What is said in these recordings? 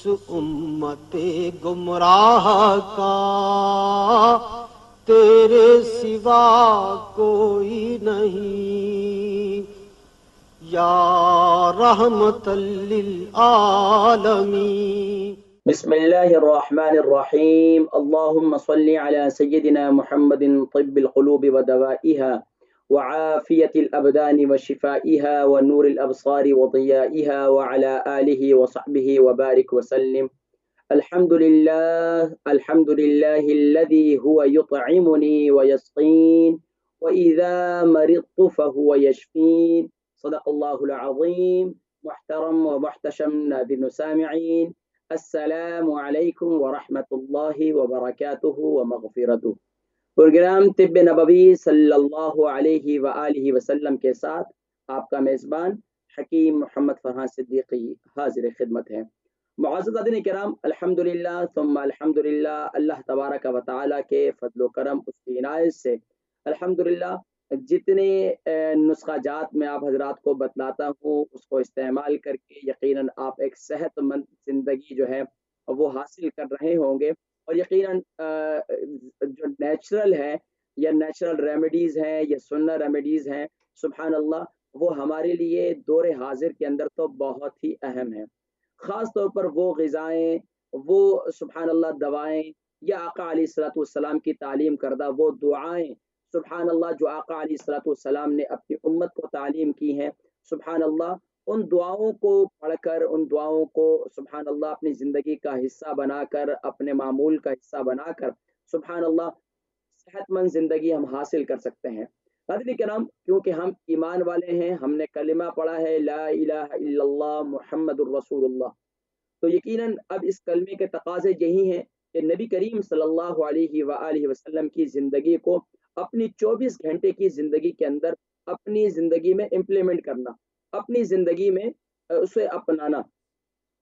उम्मते गुमराह का तेरे सिवा कोई नहीं, या रहमतल लिल आलमीन। बिस्मिल्लाहिर्रहमानिर्रहीम। अल्लाहुम्मा सल्लि अला सय्यिदिना मुहम्मदिन तिब्बिल क़ुलूबि व दवाइहा व आफ़ियतिल अबदानि व शिफ़ाइहा व नूरिल अबसारि व ज़ियाइहा व अला आलिहि व सहबिहि व बारिक व सल्लिम। अल्हम्दुलिल्लाहिल्लज़ी हुवा युत्इमुनी व यस्क़ीन व इज़ा मरिज़्तु फ़हुव यशफ़ीन। सदक़ल्लाहुल अज़ीम। मुहतरम व मुहतशम नाज़िरीन सामिईन, अस्सलामु अलैकुम व रहमतुल्लाहि व बरकातुहू व मग़फ़िरतुहू। प्रोग्राम तिब्बे नबवी सल्लल्लाहु अलैहि व आलिहि वसल्लम के साथ आपका मेज़बान हकीम मोहम्मद फरहान सिद्दीकी हाज़िर खिदमत है। मुअज़्ज़ज़ीन किराम, अल्हम्दुलिल्लाह सुम्मा अल्हम्दुलिल्लाह, अल्लाह तबारक व तआला के फज़्ल व करम, उसकी इनायत से अल्हम्दुलिल्लाह जितने नुस्खा जात में आप हजरात को बतलाता हूँ उसको इस्तेमाल करके यकीनन आप एक सेहतमंद ज़िंदगी जो है वो हासिल कर रहे होंगे। और यकीनन जो नेचुरल है या नेचुरल रेमेडीज़ हैं या सुन्ना रेमेडीज़ हैं, सुभान अल्लाह, वो हमारे लिए दौर हाजिर के अंदर तो बहुत ही अहम है। ख़ास तौर पर वो ग़िज़ाएँ, वो सुभान अल्लाह दवाएँ या आका अलैहिस्सलातु वस्सलाम की तालीम करदा वो दुआएँ, सुभान अल्लाह, जो आका अलैहिस्सलातु वस्सलाम ने अपनी उम्मत को तालीम की हैं, सुभान अल्लाह, उन दुआओं को पढ़कर, उन दुआओं को सुभान अल्लाह अपनी ज़िंदगी का हिस्सा बनाकर, अपने मामूल का हिस्सा बनाकर, सुभान अल्लाह, सेहतमंद ज़िंदगी हम हासिल कर सकते हैं। नाज़रीन किराम, क्योंकि हम ईमान वाले हैं, हमने कलिमा पढ़ा है ला इलाहा इल्लल्लाह मुहम्मदुर रसूलुल्लाह, तो यकीनन अब इस कलमे के तकाज़े यही हैं कि नबी करीम सल्लल्लाहु अलैहि व आलिहि वसल्लम की ज़िंदगी को अपनी 24 घंटे की ज़िंदगी के अंदर अपनी ज़िंदगी में इम्प्लीमेंट करना, अपनी ज़िंदगी में उसे अपनाना।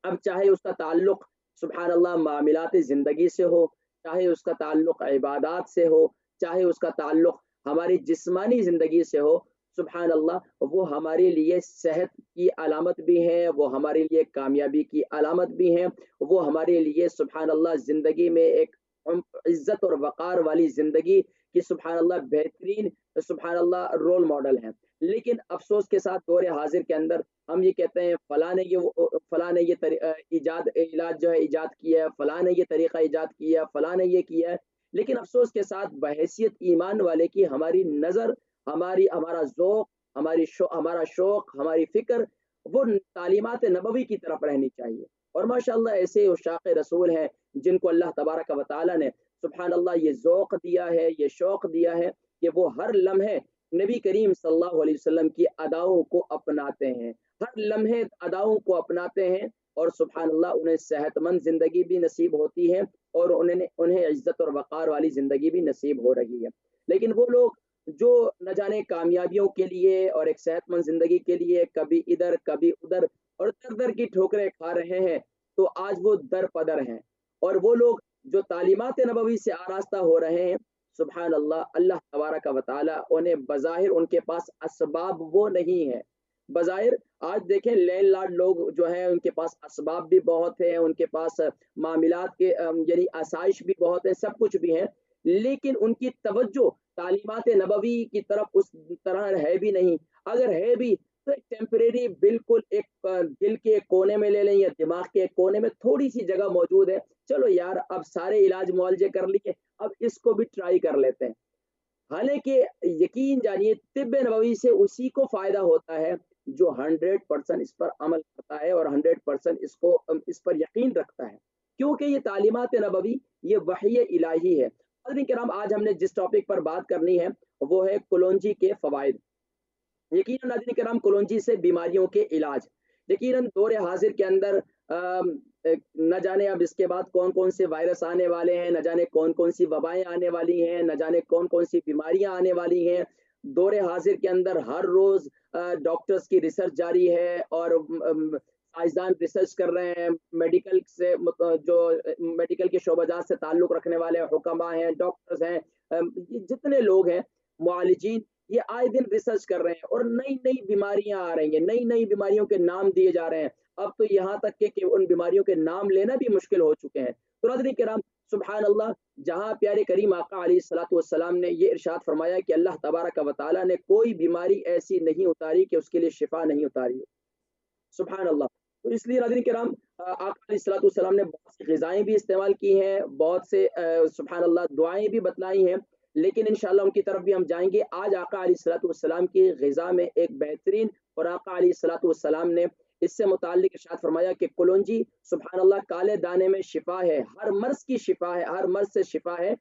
अब चाहे उसका ताल्लुक़ सुभान अल्लाह मामलात ज़िंदगी से हो, चाहे उसका ताल्लुक़ इबादात से हो, चाहे उसका ताल्लुक़ हमारी जिस्मानी ज़िंदगी से हो, सुभान अल्लाह, वो हमारे लिए सेहत की अलामत भी है, वो हमारे लिए कामयाबी की अलामत भी है, वो हमारे लिए सुभान अल्लाह ज़िंदगी में एक इज़्ज़त और वक़ार वाली ज़िंदगी की सुभान अल्लाह बेहतरीन सुभान अल्लाह रोल मॉडल हैं। लेकिन अफ़सोस के साथ दौर हाज़िर के अंदर हम ये कहते हैं फ़लाँ ने ये इलाज जो है ईजाद किया है, फ़लाँ ने ये तरीक़ा ईजाद किया है, फ़लाँ ने ये किया है। लेकिन अफ़सोस के साथ बहैसियत ईमान वाले की हमारी नज़र, हमारा ज़ौक़, हमारा शौक़, हमारी फ़िक्र वो तालीमात नबवी की तरफ रहनी चाहिए। और माशाअल्लाह ऐसे उशाक़ रसूल हैं जिनको अल्लाह तबारक व तआला ने सुभान अल्लाह ये ज़ौक़ दिया है, ये शौक़ दिया है कि वो हर लम्हे नबी करीम सल्लल्लाहु अलैहि वसल्लम की अदाओं को अपनाते हैं, हर लम्हे अदाओं को अपनाते हैं, और सुभान अल्लाह उन्हें सेहतमंद ज़िंदगी भी नसीब होती है और उन्हें इज़्ज़त और वक़ार वाली ज़िंदगी भी नसीब हो रही है। लेकिन वो लोग जो न जाने कामयाबियों के लिए और एक सेहतमंद ज़िंदगी के लिए कभी इधर कभी उधर और दर-दर की ठोकरें खा रहे हैं, तो आज वो दर-पदर हैं। और वो लोग जो तालीमात नबवी से आरास्ता हो रहे हैं, सुभान अल्लाह, अल्लाह तबारक व तआला उन्हें बज़ाहिर उनके पास असबाब वो नहीं है। बज़ाहिर आज देखें लैल-लाड लोग जो हैं उनके पास असबाब भी बहुत हैं, उनके पास मामलात के यानी आसाइश भी बहुत है, सब कुछ भी है, लेकिन उनकी तवज्जो तालीमात नबवी की तरफ उस तरह है भी नहीं। अगर है भी तो एक टेम्परेरी बिल्कुल एक दिल के एक कोने में ले लें या दिमाग के एक कोने में थोड़ी-सी जगह मौजूद है। चलो यार, अब सारे इलाज मुआलजे कर लिए, अब इसको भी ट्राई कर लेते हैं। हालाँकि यकीन जानिए तिब्ब नबवी से उसी को फ़ायदा होता है जो 100% इस पर अमल करता है और 100% इस पर यकीन रखता है। क्योंकि ये तालीमात नबवी, ये वही इलाही है। नाज़रीन किराम, आज हमने जिस टॉपिक पर बात करनी है वो है कलौंजी के फ़वाइद। यकीनन नाज़रीन किराम, कलौंजी से बीमारियों के इलाज, यकीनन दौर हाज़िर के अंदर न जाने अब इसके बाद कौन-कौन से वायरस आने वाले हैं, न जाने कौन-कौन सी वबाएँ आने वाली हैं, न जाने कौन-कौन सी बीमारियाँ आने वाली हैं। दौर हाज़िर के अंदर हर रोज़ डॉक्टर्स की रिसर्च जारी है और साइंसदान रिसर्च कर रहे हैं, मेडिकल से जो मेडिकल के शोबाजात से ताल्लुक़ रखने वाले हुक्मा हैं, डॉक्टर्स हैं, ये जितने लोग हैं, मुआलिजीन, ये आए दिन रिसर्च कर रहे हैं और नई नई बीमारियां आ रही हैं, नई नई बीमारियों के नाम दिए जा रहे हैं। अब तो यहाँ तक के कि उन बीमारियों के नाम लेना भी मुश्किल हो चुके हैं। तो नाज़रीन किराम, सुभान अल्लाह, जहाँ प्यारे करीम आका अलैहिस्सलातु वस्सलाम ने ये इरशाद फरमाया कि अल्लाह तबारक व तआला ने कोई बीमारी ऐसी नहीं उतारी कि उसके लिए शिफा नहीं उतारी हो। सुभान अल्लाह। तो इसलिए नाज़रीन किराम, आका अलैहिस्सलातु वस्सलाम ने बहुत सी ग़िज़ाएँ भी इस्तेमाल की हैं, बहुत से सुभान अल्लाह दुआएँ भी बतलाई हैं, लेकिन इंशाअल्लाह उनकी तरफ भी हम जाएँगे। आज आका अलैहिस्सलातु वस्सलाम की ग़िज़ा में एक बेहतरीन, और आका अलैहिस्सलातु वस्सलाम ने इससे मुताल्लिक़ इरशाद फरमाया कि कुलौंजी सुभान अल्लाह काले दाने में शिफ़ा है, हर मर्ज़ की शिफ़ा है, हर मर्ज़ से शिफ़ा है,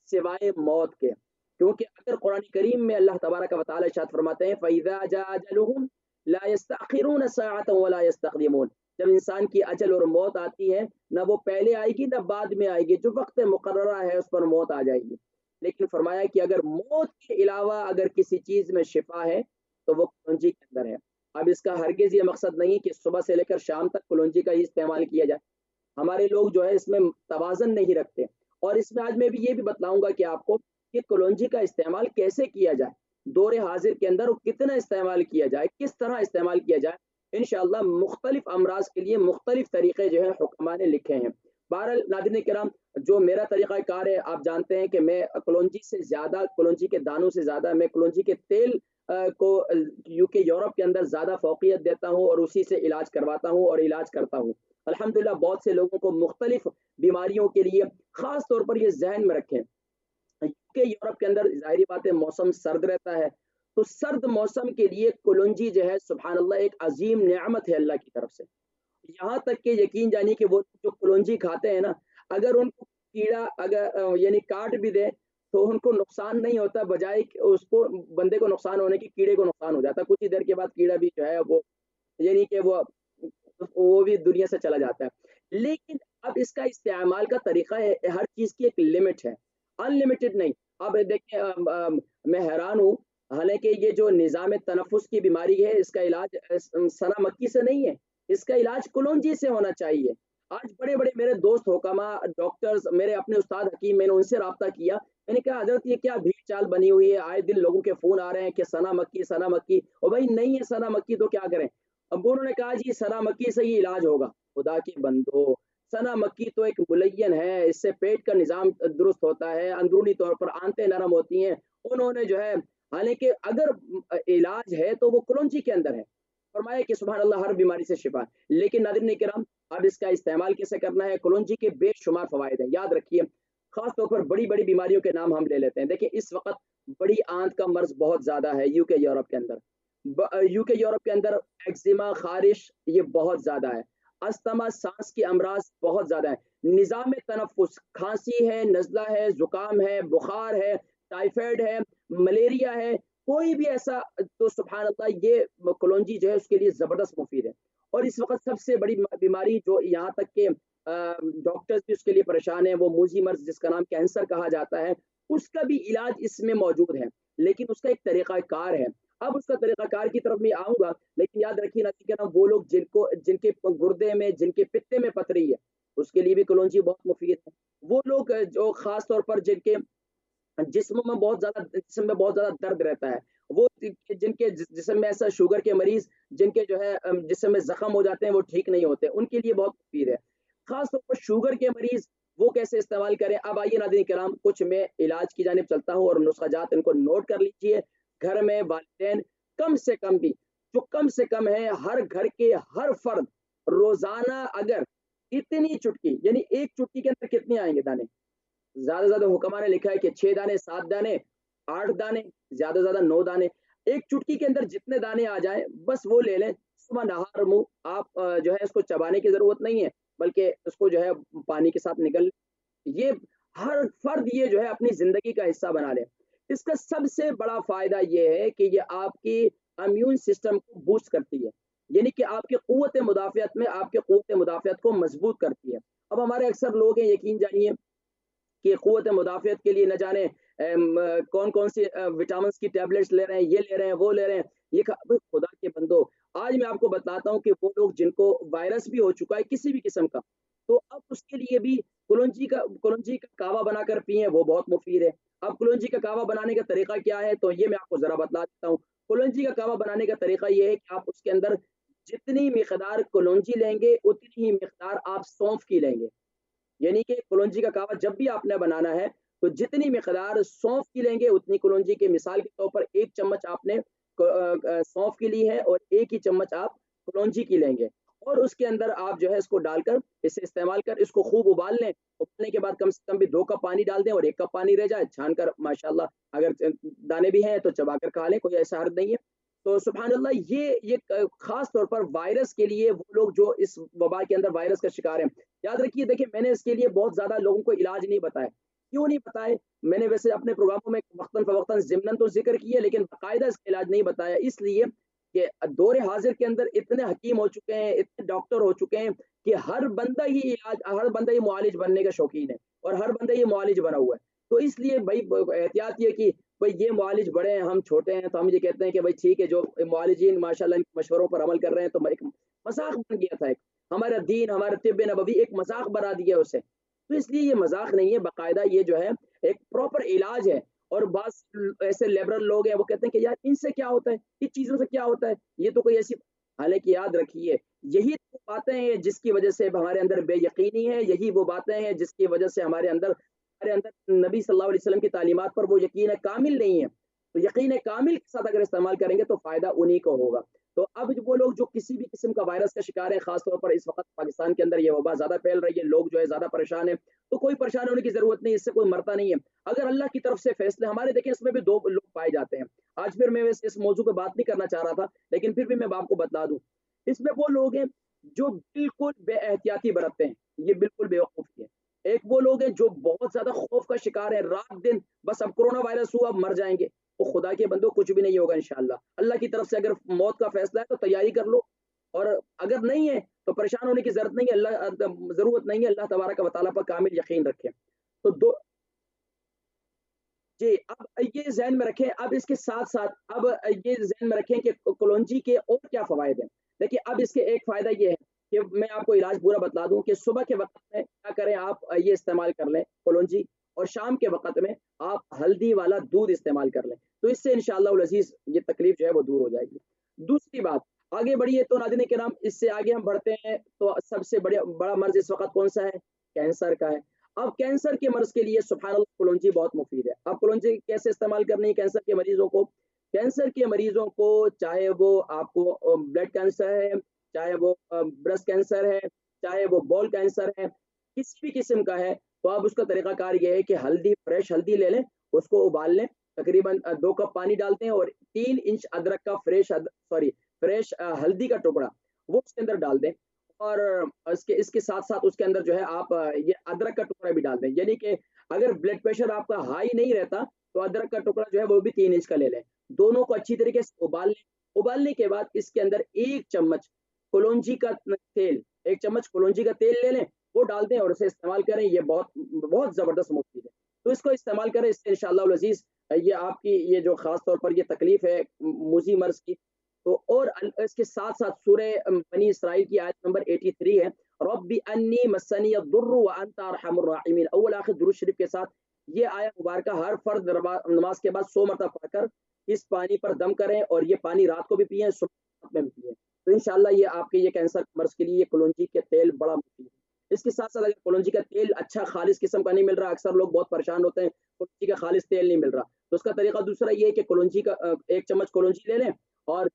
सिवाय मौत के। क्योंकि अगर कुरान करीम में अल्लाह तबारक व तआला इरशाद फरमाते हैं, फ़इज़ा जाअ अजलुहुम ला यस्तअखिरून सअतन व ला यस्तक़दिमून, जब इंसान की अजल और मौत आती है, ना वो पहले आएगी ना बाद में आएगी, जो वक्त मुकर्ररा है उस पर मौत आ जाएगी। लेकिन फरमाया कि अगर मौत के अलावा अगर किसी चीज में शिफा है तो वो कुलौंजी के अंदर है। अब इसका हरगिज ये मकसद नहीं कि सुबह से लेकर शाम तक कुलौंजी का ही इस्तेमाल किया जाए। हमारे लोग जो है इसमें तवाज़न नहीं रखते, और इसमें आज मैं भी ये भी बतलाऊँगा कि आपको कि कलौंजी का इस्तेमाल कैसे किया जाए, दौर हाज़िर के अंदर वो कितना इस्तेमाल किया जाए, किस तरह इस्तेमाल किया जाए। इंशाअल्लाह मुख्तलिफ़ अमराज़ के लिए मुख्तलिफ़ तरीक़े जो है हुक्मा ने लिखे हैं। बहरहाल नाज़रीन किराम, जो मेरा तरीक़ाकार है, आप जानते हैं कि मैं कलौंजी से ज़्यादा, कलौंजी के दानों से ज़्यादा मैं कलौंजी के तेल को यूके यूरोप के अंदर ज़्यादा फ़ौक़ियत देता हूँ और उसी से इलाज करवाता हूँ और इलाज करता हूँ। अल्हम्दुलिल्लाह बहुत से लोगों को मुख्तलिफ़ बीमारियों के लिए ख़ास तौर पर ये ज़हन में रखें, यूके यूरोप के अंदर ज़ाहिर बात है मौसम सर्द रहता है, तो सर्द मौसम के लिए कुलौंजी जो है सुभान अल्लाह एक अज़ीम नेमत है अल्लाह की तरफ से। यहाँ तक कि यकीन जानिए कि वो जो कुलौंजी खाते हैं ना, अगर उनको कीड़ा अगर यानी काट भी दे, तो उनको नुकसान नहीं होता, बजाए कि उसको बंदे को नुकसान होने की कीड़े को नुकसान हो जाता है। कुछ ही देर के बाद कीड़ा भी जो है वो यानी कि वो भी दुनिया से चला जाता है। लेकिन अब इसका इस्तेमाल का तरीका है, हर चीज़ की एक लिमिट है, अनलिमिटेड नहीं। अब देखिए मैं हैरान हूँ, हालाँकि ये जो निज़ाम तनफ़ुस की बीमारी है, इसका इलाज सना मक्खी से नहीं है, इसका इलाज कुलौंजी से होना चाहिए। आज बड़े-बड़े मेरे दोस्त हुकमा, डॉक्टर्स, मेरे अपने उस्ताद हकीम, मैंने उनसे राब्ता किया। मैंने कहा हज़रत ये क्या भीड़-चाल बनी हुई है, आए दिन लोगों के फ़ोन आ रहे हैं कि सना मक्खी, और भाई नहीं है सना मक्खी तो क्या करें? अब उन्होंने कहा जी सना मक्खी से ही इलाज होगा। खुदा के बंदो, सना मक्खी तो एक मुलय्यन है, इससे पेट का निज़ाम दुरुस्त होता है, अंदरूनी तौर पर आंतें नरम होती हैं। उन्होंने जो है, हालाँकि अगर इलाज है तो वो कुलौंजी के अंदर है। फरमाया कि सुभान अल्लाह हर बीमारी से शिफ़ा। लेकिन नाज़रीन किराम, अब इसका इस्तेमाल कैसे करना है? कुलौंजी के बेशुमार फ़वाइद हैं, याद रखिए। ख़ास तौर पर बड़ी-बड़ी बीमारियों के नाम हम ले लेते हैं। देखिए इस वक़्त बड़ी आँत का मर्ज़ बहुत ज़्यादा है यूके यूरोप के अंदर। यूके यूरोप के अंदर एक्जिमा, ख़ारिश ये बहुत ज़्यादा है। अस्थमा, साँस के अमराज़ बहुत ज़्यादा है। निज़ाम तनफ़ुस, खाँसी है, नज़ला है, ज़ुकाम है, बुख़ार है, टाइफ़ाइड है, मलेरिया है, कोई भी ऐसा, तो सुभान अल्लाह ये कुलौंजी जो है उसके लिए ज़बरदस्त मुफ़ीद है। और इस वक़्त सबसे बड़ी बीमारी जो यहाँ तक के डॉक्टर्स भी उसके लिए परेशान हैं, वो मूज़ी मर्ज़ जिसका नाम कैंसर कहा जाता है, उसका भी इलाज इसमें मौजूद है, लेकिन उसका एक तरीक़ाकार है। अब उसका तरीक़ाकार की तरफ मैं आऊँगा, लेकिन याद रखिए ना कि ना वो लोग जिनके गुर्दे में, जिनके पित्ते में पथरी है, उसके लिए भी कलौंजी बहुत मुफ़ीद है। वो लोग जो ख़ास तौर पर जिनके जिस्म में बहुत ज़्यादा दर्द रहता है, वो जिनके जिस्म में ऐसा, शुगर के मरीज़ जिनके जो है जिस्म में ज़ख्म हो जाते हैं, वो ठीक नहीं होते, उनके लिए बहुत मुफ़ीद है। ख़ास तौर पर शुगर के मरीज़ वो कैसे इस्तेमाल करें? अब आइए नाज़रीन किराम, कुछ मैं इलाज की जानिब चलता हूँ और नुस्ख़ा-जात इनको नोट कर लीजिए। घर में वालिदैन कम से कम भी, जो कम से कम है, हर घर के हर फ़र्द रोज़ाना अगर इतनी चुटकी, यानी 1 चुटकी के अंदर कितने आएँगे दाने? ज़्यादा से ज़्यादा हुक्मा ने लिखा है कि 6 दाने, 7 दाने, 8 दाने, ज़्यादा से ज़्यादा 9 दाने। एक चुटकी के अंदर जितने दाने आ जाएँ, बस वो ले लें। सुबह नहार मुँह आप जो है इसको चबाने की ज़रूरत नहीं है, बल्कि उसको जो है पानी के साथ निगल, ये हर फ़र्द ये जो है अपनी ज़िंदगी का हिस्सा बना ले। इसका सबसे बड़ा फ़ायदा ये है कि ये आपकी इम्यून सिस्टम को बूस्ट करती है, यानी कि आपकी क़ुव्वत मुदाफ़ियत को मज़बूत करती है। अब हमारे अक्सर लोग हैं, यकीन जानिए कि क़ुव्वत मुदाफ़ियत के लिए न जाने कौन-कौन सी विटामिन्स की टैबलेट्स ले रहे हैं, ये ले रहे हैं, वो ले रहे हैं। ये अबे खुदा के बंदो, आज मैं आपको बताता हूँ कि वो लोग जिनको वायरस भी हो चुका है किसी भी किस्म का, तो अब उसके लिए भी कुलौंजी का कावा बनाकर पिएँ, वो बहुत मुफ़ीद है। अब कलौंजी का कहवा बनाने का तरीका क्या है, तो ये मैं आपको ज़रा बतला देता हूँ। कलौंजी का कहवा बनाने का तरीका ये है कि आप उसके अंदर जितनी मिकदार कलौंजी लेंगे, उतनी ही मिकदार आप सौंफ की लेंगे। यानी कि कलौंजी का कहवा जब भी आपने बनाना है, तो जितनी मिकदार सौंफ की लेंगे, उतनी कलौंजी की, मिसाल के तौर पर 1 चम्मच आपने सौंफ की ली है और 1 ही चम्मच आप कलौंजी की लेंगे और उसके अंदर आप जो है इसको डालकर, इसे इस्तेमाल कर इसको खूब उबाल लें। उबालने के बाद कम से कम भी 2 कप पानी डाल दें और 1 कप पानी रह जाए, छानकर माशाअल्लाह अगर दाने भी हैं तो चबाकर खा लें, कोई ऐसा हर्ज नहीं है। तो सुभान अल्लाह, ये ख़ास तौर पर वायरस के लिए, वो लोग जो इस वबा के अंदर वायरस का शिकार हैं, याद रखिए, देखिए मैंने इसके लिए बहुत ज़्यादा लोगों को इलाज नहीं बताया। क्यों नहीं बताए? मैंने वैसे अपने प्रोग्रामों में वक़्तन-फ़वक़्तन ज़िमनन तो ज़िक्र किया, लेकिन बाकायदा इसका इलाज नहीं बताया, इसलिए कि दौर हाज़िर के अंदर इतने हकीम हो चुके हैं, इतने डॉक्टर हो चुके हैं कि हर बंदा ही मुआलिज बनने का शौकीन है और हर बंदा ये मुआलिज बना हुआ है। तो इसलिए भई ब एहतियात ये कि भई ये मुआलिज बड़े हैं, हम छोटे हैं, तो हम ये कहते हैं कि भई ठीक है, जो मुआलिजीन माशाअल्लाह इनके मशवरों पर अमल कर रहे हैं, तो एक मज़ाक बन गया था एक। हमारा दीन, हमारा तिब्ब नबवी एक मज़ाक बना दिया उसे। तो इसलिए ये मज़ाक नहीं है, बाकायदा ये जो है एक प्रॉपर इलाज है। और बाज़ ऐसे लिबरल लोग हैं, वो कहते हैं कि यार इनसे क्या होता है? इस चीज़ों से क्या होता है? ये तो कोई ऐसी, हालाँकि याद रखिए, यही तो बातें हैं जिसकी वजह से हमारे अंदर बेयकीनी है, यही वो बातें हैं जिसकी वजह से हमारे अंदर नबी सल्लल्लाहु अलैहि वसल्लम की तालीमात पर वो यकीन कामिल नहीं है। तो यकीन कामिल के साथ अगर इस्तेमाल करेंगे तो फ़ायदा उन्हीं को होगा। तो अब वो लोग जो किसी भी किस्म का वायरस का शिकार हैं, ख़ास तौर पर इस वक़्त पाकिस्तान के अंदर ये वबा ज़्यादा फैल रही है, लोग जो है ज़्यादा परेशान हैं, तो कोई परेशान होने की ज़रूरत नहीं है, इससे कोई मरता नहीं है। अगर अल्लाह की तरफ से फैसले हमारे, देखें इसमें भी 2 लोग पाए जाते हैं। आज फिर मैं इस मौजू पे बात नहीं करना चाह रहा था, लेकिन फिर भी मैं आपको बता दूँ। इसमें वो लोग हैं जो बिल्कुल बेएहतियाती बरतते हैं, ये बिल्कुल बेवकूफ़ी है। एक वो लोग हैं जो बहुत ज़्यादा खौफ का शिकार है, रात-दिन बस अब कोरोना वायरस हुआ, अब मर जाएँगे। तो खुदा के बंदो, कुछ भी नहीं होगा इंशाअल्लाह। अल्लाह की तरफ से अगर मौत का फैसला है तो तैयारी कर लो, और अगर नहीं है तो परेशान होने की ज़रूरत नहीं है, ज़रूरत नहीं है, अल्लाह तबारक व तआला पर कामिल यकीन रखें। तो दो जी, अब ये ज़हन में रखें, अब इसके साथ-साथ अब ये ज़हन में रखें कि कलौंजी के और क्या फ़वाइद हैं। देखिए, अब इसके एक फ़ायदा ये है कि मैं आपको इलाज पूरा बतला दूँ कि सुबह के वक़्त में क्या करें आप, ये इस्तेमाल कर लें कलौंजी, और शाम के वक़्त में आप हल्दी वाला दूध इस्तेमाल कर लें। तो इससे इंशाअल्लाहुल अज़ीज़ ये तकलीफ़ जो है वो दूर हो जाएगी। दूसरी बात, आगे बढ़िए तो नाज़रीन किराम, इससे आगे हम बढ़ते हैं तो सबसे बड़ा मर्ज़ इस वक़्त कौन-सा है? कैंसर का है। अब कैंसर के मर्ज़ के लिए सुभान अल्लाह कलौंजी बहुत मुफ़ीद है। अब कलौंजी कैसे इस्तेमाल करनी है कैंसर के मरीज़ों को? कैंसर के मरीज़ों को, चाहे वो आपको ब्लड कैंसर है, चाहे वो ब्रेस्ट कैंसर है, चाहे वो बॉल कैंसर है, किसी भी किस्म का है, तो अब उसका तरीक़ाकार ये है कि हल्दी, फ्रेश हल्दी ले लें, उसको उबाल लें, तकरीबन 2 कप पानी डालते हैं और 3 इंच अदरक का फ्रेश हल्दी का टुकड़ा, वो उसके अंदर डाल दें। और इसके इसके साथ-साथ उसके अंदर जो है आप ये अदरक का टुकड़ा भी डाल दें। यानी कि अगर ब्लड प्रेशर आपका हाई नहीं रहता, तो अदरक का टुकड़ा जो है वो भी 3 इंच का ले लें। दोनों को अच्छी तरीके से उबाल लें। उबालने के बाद इसके अंदर 1 चम्मच कलौंजी का तेल, 1 चम्मच कलौंजी का तेल ले लें, वो डाल दें और उसे इस्तेमाल करें। ये बहुत बहुत ज़बरदस्त मुफ़ीद है। तो इसको इस्तेमाल करें, इससे इंशाअल्लाहुल अज़ीज़ ये आपकी ये जो ख़ास तौर पर ये तकलीफ़ है मूज़ी मर्ज़ की, तो और इसके साथ-साथ सूरह बनी इसराइल की आयत नंबर 83 है, रब्बी अन्नी मस्सनी यद्दुर्रु व अंता अरहमुर राहिमीन। अव्वल आखिर दुरूद शरीफ के साथ ये आयत मुबारका हर फर्द नमाज के बाद 100 मरतबा पढ़कर इस पानी पर दम करें और ये पानी रात को भी पिएँ, सुबह में भी पिएँ। तो इंशाअल्लाह ये आपके ये कैंसर मर्ज़ के लिए ये कलौंजी के तेल बड़ा मुफ़ीद है। इसके साथ-साथ अगर कलौंजी का तेल अच्छा खालिस किस्म का नहीं मिल रहा, अक्सर लोग बहुत परेशान होते हैं, कलौंजी का खालिस तेल नहीं मिल रहा, तो उसका तरीका दूसरा ये है कि कलौंजी का 1 चम्मच कलौंजी ले लें और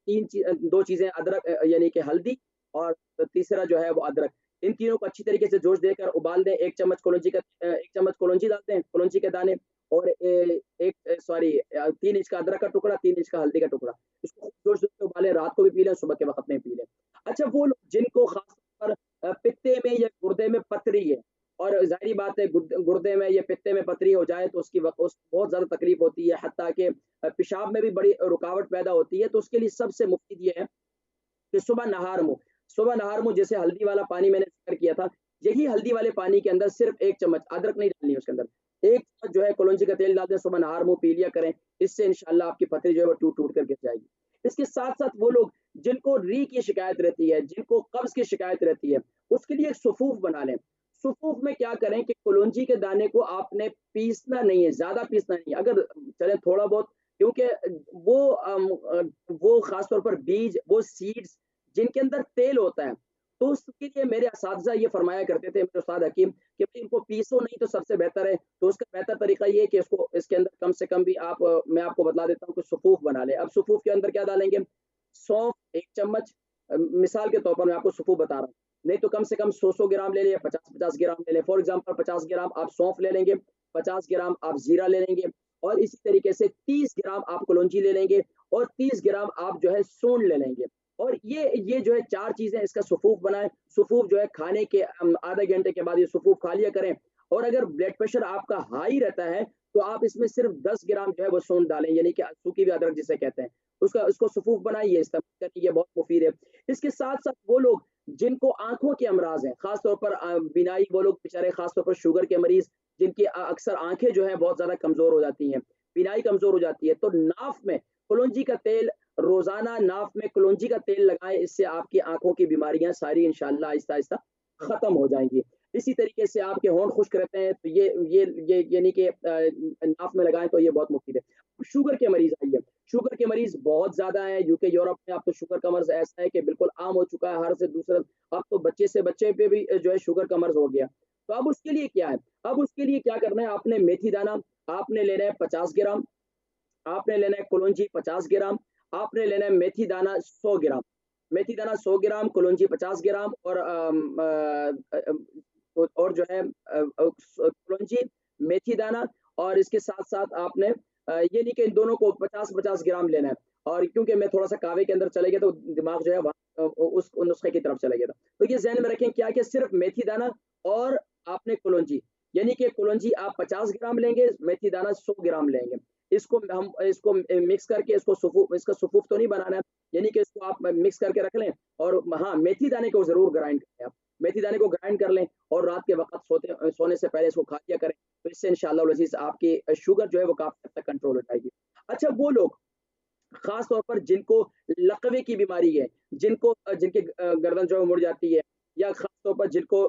2 चीज़ें अदरक, यानी कि हल्दी, और तीसरा जो है वो अदरक। इन तीनों को अच्छी तरीके से जोश देकर उबाल दें। 1 चम्मच 1 चम्मच कलौंजी डालते हैं, कलौंजी के दाने, और 3 इंच का अदरक का टुकड़ा, 3 इंच का हल्दी का टुकड़ा। इसको खूब जोश से उबालें, रात को भी पी लें, सुबह के वक़्त में पी लें। अच्छा, वो लोग जिनको ख़ास तौर पर पित्ते में या गुर्दे में पथरी है, और ज़ाहिर-सी बात है गुर्दे में या पित्ते में पथरी हो जाए तो उसको बहुत ज़्यादा तकलीफ़ होती है, हत्ता कि पेशाब में भी बड़ी रुकावट पैदा होती है, तो उसके लिए सबसे मुफ़ीद ये है कि सुबह नहार मुँह, जैसे हल्दी वाला पानी मैंने ज़िक्र किया था, यही हल्दी वाले पानी के अंदर सिर्फ़ 1 चम्मच, अदरक नहीं डालनी है उसके अंदर, 1 चम्मच जो है कलौंजी का तेल डाल दें, सुबह नहार मुँह पी लिया करें। इससे इंशाअल्लाह आपकी पथरी जो है वो टूट-टूट कर गिर जाएगी। इसके साथ-साथ वो लोग जिनको री की शिकायत रहती है, जिनको कब्ज़ की शिकायत रहती है, उसके लिए एक सफ़ूफ बना लें। सुफूफ में क्या करें कि कलौंजी के दाने को आपने पीसना नहीं है, ज़्यादा पीसना नहीं है। अगर चले थोड़ा बहुत, क्योंकि वो ख़ास तौर पर बीज, वो सीड्स जिनके अंदर तेल होता है, तो उसके लिए मेरे असातिज़ा ये फरमाया करते थे, मेरे उस्ताद हकीम, कि भई इनको पीसो नहीं तो सबसे बेहतर है। तो उसका बेहतर तरीका ये है कि इसको इसके अंदर कम से कम भी मैं आपको बतला देता हूँ कि सुफूफ बना लें। अब सुफूफ के अंदर क्या डालेंगे? सौंफ 1 चम्मच, मिसाल के तौर पर मैं आपको सुफूफ बता रहा हूँ। नहीं तो कम से कम 100-100 ग्राम ले लें या 50-50 ग्राम ले लें। फॉर एग्ज़ाम्पल 50 ग्राम आप सौंफ ले लेंगे, 50 ग्राम आप ज़ीरा ले लेंगे और इसी तरीके से 30 ग्राम आप कलौंजी ले लेंगे और 30 ग्राम आप जो है सूंड ले लेंगे। और ये जो है 4 चीज़ें इसका सुफूफ बनाएँ। सुफूफ जो है खाने के आधे घंटे के बाद ये सुफूफ खा लिया करें। और अगर ब्लड प्रेशर आपका हाई रहता है, तो आप इसमें सिर्फ़ 10 ग्राम जो है वो सूंड डालें, यानी कि सूखी हुई अदरक जिसे कहते हैं। उसको सुफूफ बनाइए, इस्तेमाल करिए, ये बहुत मुफ़ीद है। इसके साथ-साथ वो लोग जिनको आँखों के अमराज़ हैं, ख़ास तौर पर बीनाई, वो लोग बेचारे ख़ास तौर पर शुगर के मरीज़, जिनकी अक्सर आँखें जो हैं बहुत ज़्यादा कमज़ोर हो जाती हैं, बीनाई कमज़ोर हो जाती है, तो नाफ़ में कलौंजी का तेल, रोज़ाना नाफ़ में कलौंजी का तेल लगाएँ, इससे आपकी आँखों की बीमारियाँ सारी इंशाअल्लाह आहिस्ता-आहिस्ता ख़त्म हो जाएँगी। इसी तरीके से आपके होंठ खुश्क रहते हैं, तो ये यानी कि नाफ़ में लगाएँ तो ये बहुत मुफ़ीद है। शुगर के मरीज़ आइए, शुगर के मरीज़ बहुत ज़्यादा हैं, यूके, यूरोप में अब तो शुगर का मर्ज़ ऐसा है कि बिल्कुल आम हो चुका है, हर से दूसरा, अब तो बच्चे से बच्चे पे भी जो है शुगर का मर्ज़ हो गया। तो अब उसके लिए क्या है? अब उसके लिए क्या करना है, आपने मेथी दाना आपने लेना है 50 ग्राम, आपने लेना है कलौंजी 50 ग्राम, आपने लेना है मेथी दाना 100 ग्राम। मेथी दाना 100 ग्राम, कलौंजी 50 ग्राम और और जो है कलौंजी, मेथी दाना और इसके साथ-साथ आपने ये नहीं कि इन दोनों को 50-50 ग्राम लेना है। और क्योंकि मैं थोड़ा-सा कहवे के अंदर चले गया तो दिमाग जो है वहाँ उस नुस्खे की तरफ चला गया था। तो ये ज़हन में रखें क्या कि सिर्फ़ मेथी दाना और आपने कलौंजी, यानी कि कलौंजी आप 50 ग्राम लेंगे, मेथी दाना 100 ग्राम लेंगे। इसको मिक्स करके इसका सुफूफ तो नहीं बनाना है, यानी कि इसको आप मिक्स करके रख लें और हाँ, मेथी दाने को ज़रूर ग्राइंड करें आप। मेथी दाने को ग्राइंड कर लें और रात के वक़्त सोने से पहले इसको खा लिया करें, तो इससे इंशाअल्लाह वल अज़ीज़ आपकी शुगर जो है वो काफ़ी हद तक कंट्रोल हो जाएगी। अच्छा, वो लोग खास तौर पर जिनको लकवे की बीमारी है, जिनके गर्दन जो है मुड़ जाती है, या खास तौर पर जिनको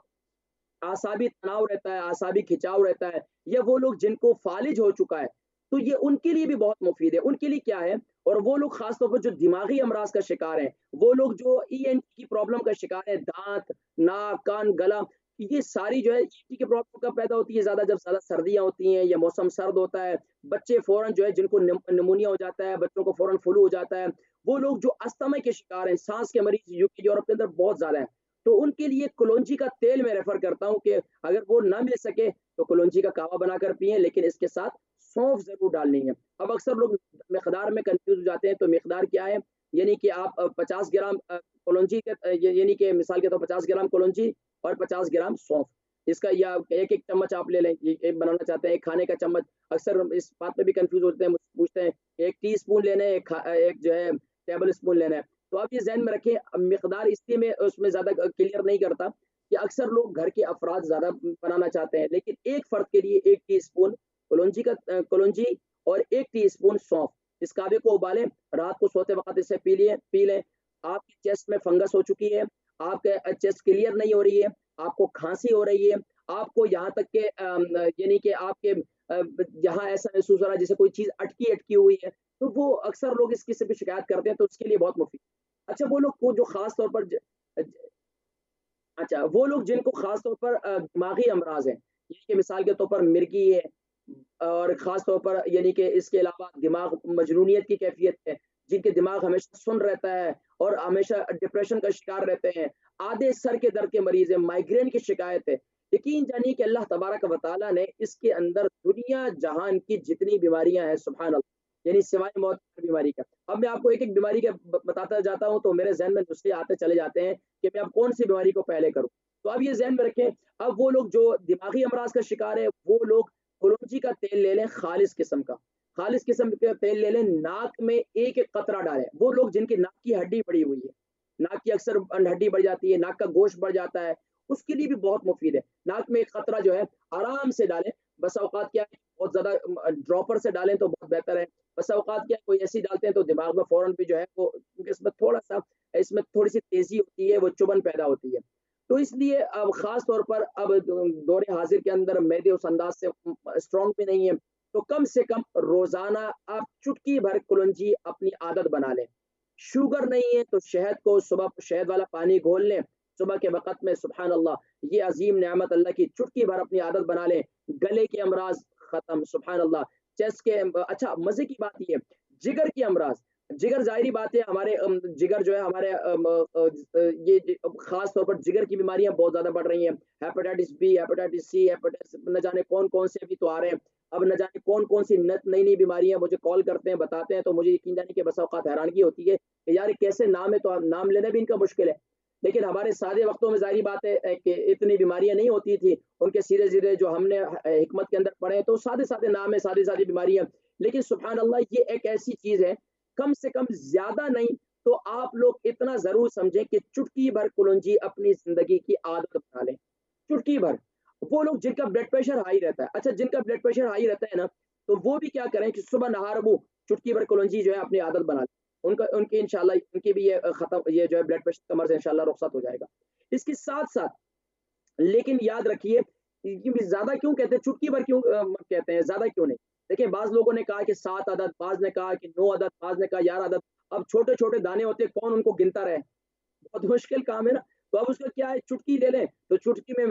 आसाबी तनाव रहता है, आसाबी खिंचाव रहता है, या वो लोग जिनको फालिज हो चुका है, तो ये उनके लिए भी बहुत मुफ़ीद है। उनके लिए क्या है, और वो लोग ख़ास तौर पर जो दिमागी अमराज़ का शिकार हैं, वो लोग जो ईएनटी की प्रॉब्लम का शिकार हैं, दाँत, नाक, कान, गला, ये सारी जो है ईएनटी की प्रॉब्लम कब पैदा होती है, जब ज़्यादा सर्दियाँ होती हैं या मौसम सर्द होता है, बच्चे फ़ौरन जो है जिनको निमोनिया हो जाता है, बच्चों को फ़ौरन फ्लू हो जाता है, वो लोग जो अस्थमा के शिकार हैं, साँस के मरीज़ यूके, यूरोप के अंदर बहुत ज़्यादा हैं। तो उनके लिए कलौंजी का तेल मैं रेफ़र करता हूँ कि अगर वो ना मिल सके तो कलौंजी का कावा बनाकर पिएँ, लेकिन इसके साथ सौंफ ज़रूर डालनी है। अब अक्सर लोग मिकदार में कन्फ्यूज़ हो जाते हैं, तो मिकदार क्या है? यानी कि आप 50 ग्राम कलौंजी के यानी कि मिसाल के तौर 50 ग्राम कलौंजी और 50 ग्राम सौंफ। इसका या 1-1 चम्मच आप ले लें, एक बनाना चाहते हैं, 1 खाने का चम्मच। अक्सर हम इस बात में भी कन्फ्यूज़ होते हैं, मुझसे पूछते हैं, 1 टीस्पून लेना है, एक जो है टेबल स्पून लेना है। तो आप ये ज़हन में रखें, मिकदार इसलिए मैं उसमें ज़्यादा क्लियर नहीं करता कि अक्सर लोग घर के अफ़राद ज़्यादा बनाना चाहते हैं, लेकिन एक फ़र्द के लिए 1 टीस्पून कलौंजी और 1 टीस्पून सौंफ। इस कावे को उबालें, रात को सोते वक़्त इसे पी लें। आपकी चेस्ट में फंगस हो चुकी है, आपके चेस्ट क्लियर नहीं हो रही है, आपको खाँसी हो रही है, आपको यहाँ तक के यानी कि आपके यहाँ ऐसा महसूस हो रहा है जैसे कोई चीज़ अटकी-अटकी हुई है, तो वो अक्सर लोग इस किस्म की शिकायत करते हैं, तो उसके लिए बहुत मुफ़ीद। अच्छा, वो लोग को जो ख़ास तौर पर ज अच्छा, वो लोग जिनको ख़ास तौर पर दिमागी अमराज़ हैं, यानी कि मिसाल के तौर पर मिर्गी है, और ख़ास तौर पर यानी कि इसके अलावा दिमाग मजनूनियत की कैफ़ियत है, जिनके दिमाग हमेशा सुन्न रहता है और हमेशा डिप्रेशन का शिकार रहते हैं, आधे सर के दर्द के मरीज़ हैं, माइग्रेन की शिकायत है। यकीन जानिए कि अल्लाह तबारक व तआला ने इसके अंदर दुनिया जहान की जितनी बीमारियाँ हैं, सुभान अल्लाह, यानी सिवाय मौत की बीमारी का। अब मैं आपको एक-एक बीमारी का बताता जाता हूँ, तो मेरे ज़हन में नुस्खे आते चले जाते हैं कि मैं अब कौन-सी बीमारी को पहले करूँ। तो आप ये ज़हन में रखें, अब वो लोग जो दिमागी अमराज़ का शिकार है, वो लोग कलौंजी का तेल ले लें खालिस किस्म का। खालिस किस्म का तेल ले लें, नाक में 1-1 कतरा डालें। वो लोग जिनकी नाक की हड्डी बढ़ी हुई है, नाक की अक्सर हड्डी बढ़ जाती है, नाक का गोश्त बढ़ जाता है, उसके लिए भी बहुत मुफ़ीद है। नाक में 1 कतरा जो है आराम से डालें। बसा औकात क्या है, बहुत ज़्यादा ड्रॉपर से डालें तो बहुत बेहतर है। बसा औकात क्या है, कोई ऐसी डालते हैं तो दिमाग में फ़ौरन भी जो है वो, क्योंकि इसमें थोड़ी-सी तेज़ी होती है, वो चुभन पैदा होती है। तो इसलिए अब ख़ास तौर पर अब दौरे हाज़िर के अंदर मैदे उस अंदाज़ से स्ट्रॉन्ग भी नहीं है, तो कम से कम रोज़ाना आप चुटकी भर कुलंजी अपनी आदत बना लें। शुगर नहीं है तो शहद को सुबह शहद वाला पानी घोल लें, सुबह के वक़्त में सुभान अल्लाह, ये अज़ीम नेमत अल्लाह की चुटकी भर अपनी आदत बना लें, गले के अमराज़ खत्म सुभान अल्लाह, चेस्ट के अच्छा मज़े की बात ये है, जिगर के अमराज़, जिगर ज़ाहिरी बात है हमारे जिगर जो है हमारे ये ख़ास तौर पर जिगर की बीमारियाँ बहुत ज़्यादा बढ़ रही हैं, hepatitis B, hepatitis C, hepatitis न जाने कौन-कौन से अभी तो आ रहे हैं, अब न जाने कौन-कौन सी न नई-नई बीमारियाँ मुझे कॉल करते हैं, बताते हैं, तो मुझे यकीन जाने कि बसा औक़ात हैरानगी होती है कि यार ये कैसे नाम है, तो नाम लेना भी इनका मुश्किल है। लेकिन हमारे सादे वक़्तों में ज़ाहिरी बात है कि इतनी बीमारियाँ नहीं होती थी, उनके सीधे-सीधे जो हमने हिकमत के अंदर पढ़े हैं, तो सादे-सादे नाम है, सादी-सादी बीमारियाँ। लेकिन सुभान अल्लाह ये एक ऐसी चीज़ है, कम से कम ज़्यादा नहीं, तो आप लोग इतना ज़रूर समझें कि चुटकी भर कुलंजी अपनी ज़िंदगी की आदत बना लें, चुटकी भर। वो लोग जिनका ब्लड प्रेशर हाई रहता है, अच्छा जिनका ब्लड प्रेशर हाई रहता है ना, तो वो भी क्या करें कि सुबह नहा-रबू चुटकी भर कुलंजी जो है अपनी आदत बना लें। उनका उनकी इंशाअल्लाह उनकी भी ये खत्म ये जो है ब्लड प्रेशर कमर से इंशाअल्लाह रुखसत हो जाएगा। इसके साथ-साथ लेकिन याद रखिए कि ज़्यादा क्यों कहते हैं, चुटकी भर क्यों कहते हैं, ज़्यादा क्यों नहीं? देखिए बाज़ लोगों ने कहा कि 7 अदद, बाज़ ने कहा कि 9 अदद, बाज़ ने कहा 11 अदद। अब छोटे-छोटे दाने होते हैं, कौन उनको गिनता रहे? बहुत मुश्किल काम है ना। तो अब उसका क्या है, चुटकी ले लें, तो चुटकी में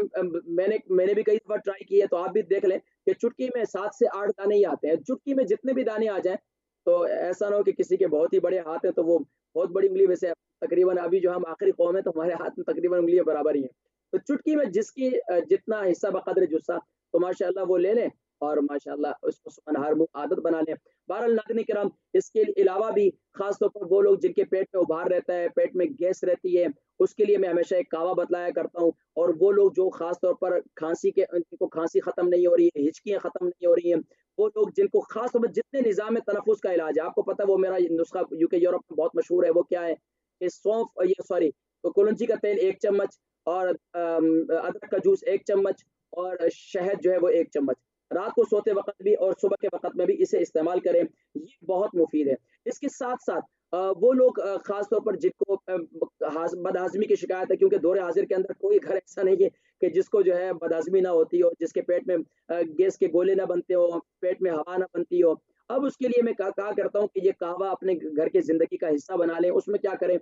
मैंने मैंने भी कई दफ़ा ट्राई की है, तो आप भी देख लें कि चुटकी में 7 से 8 दाने ही आते हैं। चुटकी में जितने भी दाने आ जाएँ, तो ऐसा ना हो कि किसी के बहुत ही बड़े हाथ हैं, तो वो बहुत बड़ी उँगली में से तकरीबन अभी जो हम आखिरी कौम है, तो हमारे हाथ में तकरीबन उँगलियाँ बराबर ही हैं। तो चुटकी में जिसकी जितना हिस्सा बक़द्र जुस्सा, तो माशाअल्लाह वो ले लें और माशाअल्लाह उसको सुबह मुँह आदत बना लें। बहरहाल नाज़रीन किराम, इसके अलावा भी ख़ास तौर पर वो लोग जिनके पेट में उभार रहता है, पेट में गैस रहती है, उसके लिए मैं हमेशा एक कावा बतलाया करता हूँ। और वो लोग जो ख़ास तौर पर खाँसी के जिनको खाँसी ख़त्म नहीं हो रही है, हिचकियाँ ख़त्म नहीं हो रही हैं, वो लोग जिनको ख़ास तौर पर जितने निज़ाम तनफ़ुस का इलाज है, आपको पता है वो मेरा नुस्ख़ा यूके यूरोप में बहुत मशहूर है, वो क्या है कि सौंफ ये सॉरी तो कुलंजी का तेल 1 चम्मच और अदरक का जूस 1 चम्मच और शहद जो है वो 1 चम्मच। रात को सोते वक़्त भी और सुबह के वक़्त में भी इसे इस्तेमाल करें, ये बहुत मुफ़ीद है। इसके साथ-साथ वो लोग ख़ास तौर पर जिनको बदहज़मी की शिकायत है, क्योंकि दौरे हाज़िर के अंदर कोई घर ऐसा नहीं है कि जिसको जो है बदहज़मी ना होती हो, जिसके पेट में गैस के गोले ना बनते हों, पेट में हवा ना बनती हो। अब उसके लिए मैं कहा करता हूँ कि ये कहवा अपने घर की ज़िंदगी का हिस्सा बना लें। उसमें क्या करें,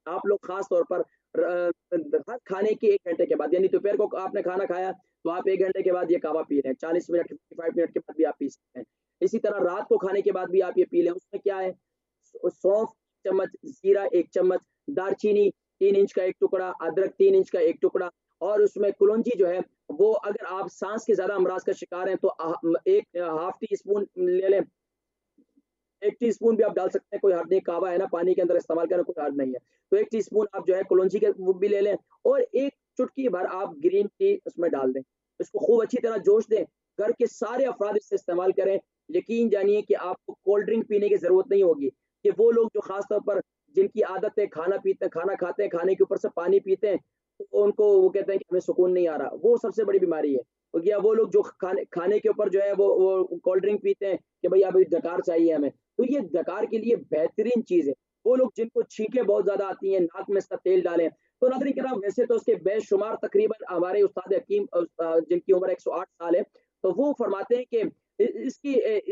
आप लोग ख़ास तौर पर हर खाने के 1 घंटे के बाद, यानी दोपहर को आपने खाना खाया, तो आप 1 घंटे के बाद ये कहवा पी लें, 40 मिनट, 55 मिनट के बाद भी आप पी सकते हैं। इसी तरह रात को खाने के बाद भी आप ये पी लें, उसमें क्या है, सौंफ चम्मच, जीरा 1 चम्मच, दालचीनी 3 इंच का 1 टुकड़ा, अदरक 3 इंच का 1 टुकड़ा और उसमें कुलौंजी जो है, वो अगर आप साँस के ज़्यादा अमराज़ का शिकार हैं, तो 1 हाफ़ टी स्पून ले लें। 1 टीस्पून भी आप डाल सकते हैं, कोई हर्ज नहीं, कहवा है ना, पानी के अंदर इस्तेमाल करें, कोई हर्ज नहीं है। तो 1 टीस्पून आप जो है कुलौंजी के वो भी ले लें और 1 चुटकी भर आप ग्रीन टी उसमें डाल दें। इसको खूब अच्छी तरह जोश दें, घर के सारे अफ़राद इसे इस्तेमाल करें। यकीन जानिए कि आपको कोल्ड ड्रिंक पीने की ज़रूरत नहीं होगी, कि वो लोग जो ख़ास तौर पर जिनकी आदत है खाना खाते हैं, खाने के ऊपर से पानी पीते हैं, तो उनको वो कहते हैं कि हमें सुकून नहीं आ रहा, वो सबसे बड़ी बीमारी है। तो या वो लोग जो खाने खाने के ऊपर जो है वो कोल्ड ड्रिंक पीते हैं कि भई अभी डकार चाहिए हमें। तो ये डकार के लिए बेहतरीन चीज़ है। वो लोग जिनको छींकें बहुत ज़्यादा आती हैं, नाक में इसका तेल डालें। तो नाज़रीन किराम, वैसे तो उसके बेशुमार तकरीबन हमारे उस्ताद हकीम जिनकी उम्र 108 साल है, तो वो फरमाते हैं कि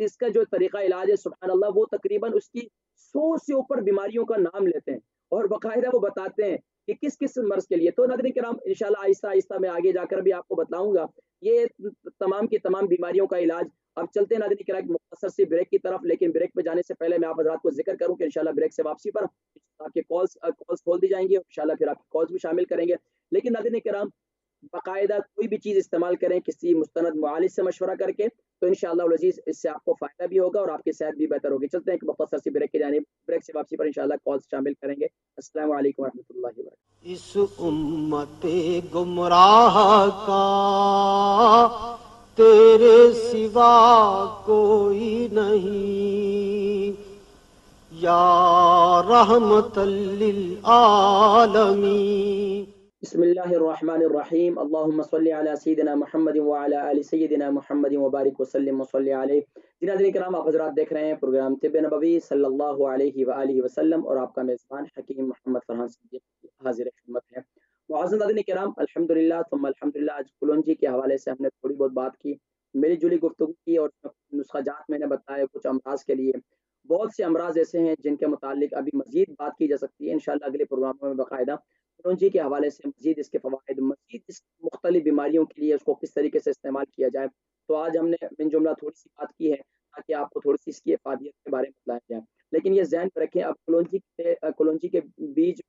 इसका जो तरीक़ा इलाज है सुभान अल्लाह, वो तकरीबन उसकी 100 से ऊपर बीमारियों का नाम लेते हैं और बाकायदा वो बताते हैं कि किस-किस मर्ज़ के लिए। तो नाज़रीन किराम, इंशाअल्लाह आहिस्ता-आहिस्ता मैं आगे जाकर भी आपको बताऊँगा, ये तमाम की तमाम बीमारियों का इलाज। अब चलते हैं नाज़रीन किराम एक मुख्तसर सी ब्रेक की तरफ, लेकिन ब्रेक पे जाने से पहले मैं आप हज़रात को ज़िक्र करूँ कि इंशाअल्लाह ब्रेक से वापसी पर आपके कॉल्स खोल दी जाएँगी और इंशाअल्लाह फिर आपकी कॉल्स भी शामिल करेंगे। लेकिन नाज़रीन किराम, बाकायदा कोई भी चीज़ इस्तेमाल करें किसी मुस्तनद मुआलिज से मशवरा करके, तो इंशाअल्लाह अल अज़ीज़ इससे आपको फ़ायदा भी होगा और आपकी सेहत भी बेहतर होगी। चलते हैं एक मुख्तसर सी ब्रेक की जानिब, ब्रेक से वापसी पर इंशाअल्लाह कॉल्स शामिल करेंगे। अस्सलामु अलैकुम व रहमतुल्लाहि व बरकातहू। इस उम्मते गुमराह का तेरे सिवा कोई नहीं, या रहमतल लिल आलमीन। बिस्मिल्लाहिर्रहमानिर्रहीम। अल्लाहुम्मा सल्लि अला सय्यिदिना मुहम्मदिन व अला आलि सय्यिदिना मुहम्मदिन व बारिक व सल्लिम व सल्लि अलैहि। जी नाज़रीन किराम, आप हज़रात देख रहे हैं प्रोग्राम तिब्बे नबवी सल्लल्लाहु अलैहि व आलिहि वसल्लम और आपका मेज़बान हकीम मोहम्मद फरहान सिद्दीक़ी हाज़िर खिदमत है। नाज़रीन नाज़रीन किराम, अल्हम्दुलिल्लाह सुम्मा अल्हम्दुलिल्लाह, आज कुलौंजी के हवाले से हमने थोड़ी बहुत बात की, मिली-जुली गुफ्तगू की और नुस्ख़ाजात मैंने बताए कुछ अमराज़ के लिए। बहुत से अमराज़ ऐसे हैं जिनके मुतालिक अभी मज़ीद बात की जा सकती है इंशाअल्लाह अगले प्रोग्रामों में बाकायदा। कुलौंजी के हवाले से मज़ीद इसके फ़वाइद, मज़ीद इस मुख्तलिफ़ बीमारियों के लिए उसको किस तरीके से इस्तेमाल किया जाए। तो आज हमने मिन जुमला थोड़ी-सी बात की है ताकि आपको थोड़ी-सी इसकी इफ़ादियत के बारे में बताया जाए। लेकिन ये ज़हन में रखें, अब कुलौंजी के बीज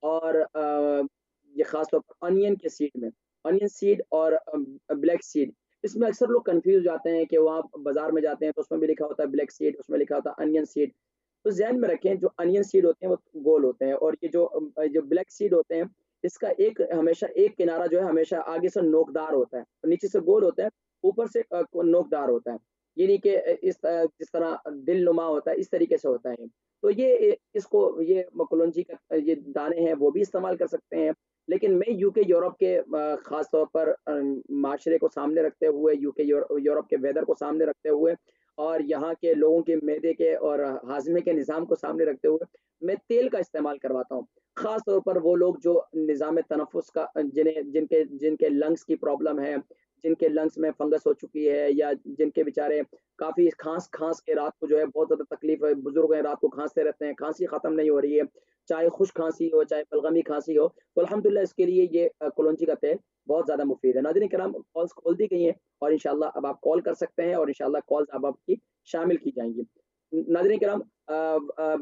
और ये ख़ास तौर पर अनियन सीड और ब्लैक सीड, इसमें अक्सर लोग कन्फ्यूज़ हो जाते हैं कि वो आप बाज़ार में जाते हैं तो उसमें भी लिखा होता है ब्लैक सीड, उसमें लिखा होता है अनियन सीड। तो ज़हन में रखें, जो अनियन सीड होते हैं वो गोल होते हैं और ये जो ब्लैक सीड होते हैं, इसका हमेशा एक किनारा जो है हमेशा आगे से नोकदार होता है और नीचे से गोल होता है, ऊपर से नोकदार होता है। यानी कि जिस तरह दिलनुमा होता है, इस तरीके से होता है। तो ये कुलौंजी का ये दाने हैं वो भी इस्तेमाल कर सकते हैं। लेकिन मैं यूके यूरोप के ख़ास तौर पर माशरे को सामने रखते हुए, यूरोप के वेदर को सामने रखते हुए और यहाँ के लोगों के मैदे के और हाज़मे के निज़ाम को सामने रखते हुए, मैं तेल का इस्तेमाल करवाता हूँ। ख़ास तौर पर वो लोग जो निज़ाम तनफ़ुस का जिनके जिनके लंग्स की प्रॉब्लम है, जिनके लंग्स में फंगस हो चुकी है या जिनके बेचारे काफ़ी खाँस-खाँस के रात को जो है बहुत ज़्यादा तकलीफ़ है, बुज़ुर्ग हैं रात को खाँसते रहते हैं, खाँसी ख़त्म नहीं हो रही है, चाहे खुश्क खाँसी हो, चाहे बलगमी खाँसी हो, तो अल्हम्दुलिल्लाह इसके लिए ये कुलौंजी का तेल बहुत ज़्यादा मुफ़ीद है। नाज़रीन किराम, कॉल्स खोल दी गई हैं और इंशाअल्लाह अब आप कॉल कर सकते हैं और इंशाअल्लाह कॉल्स अब आपकी शामिल की जाएँगी। नाज़रीन किराम,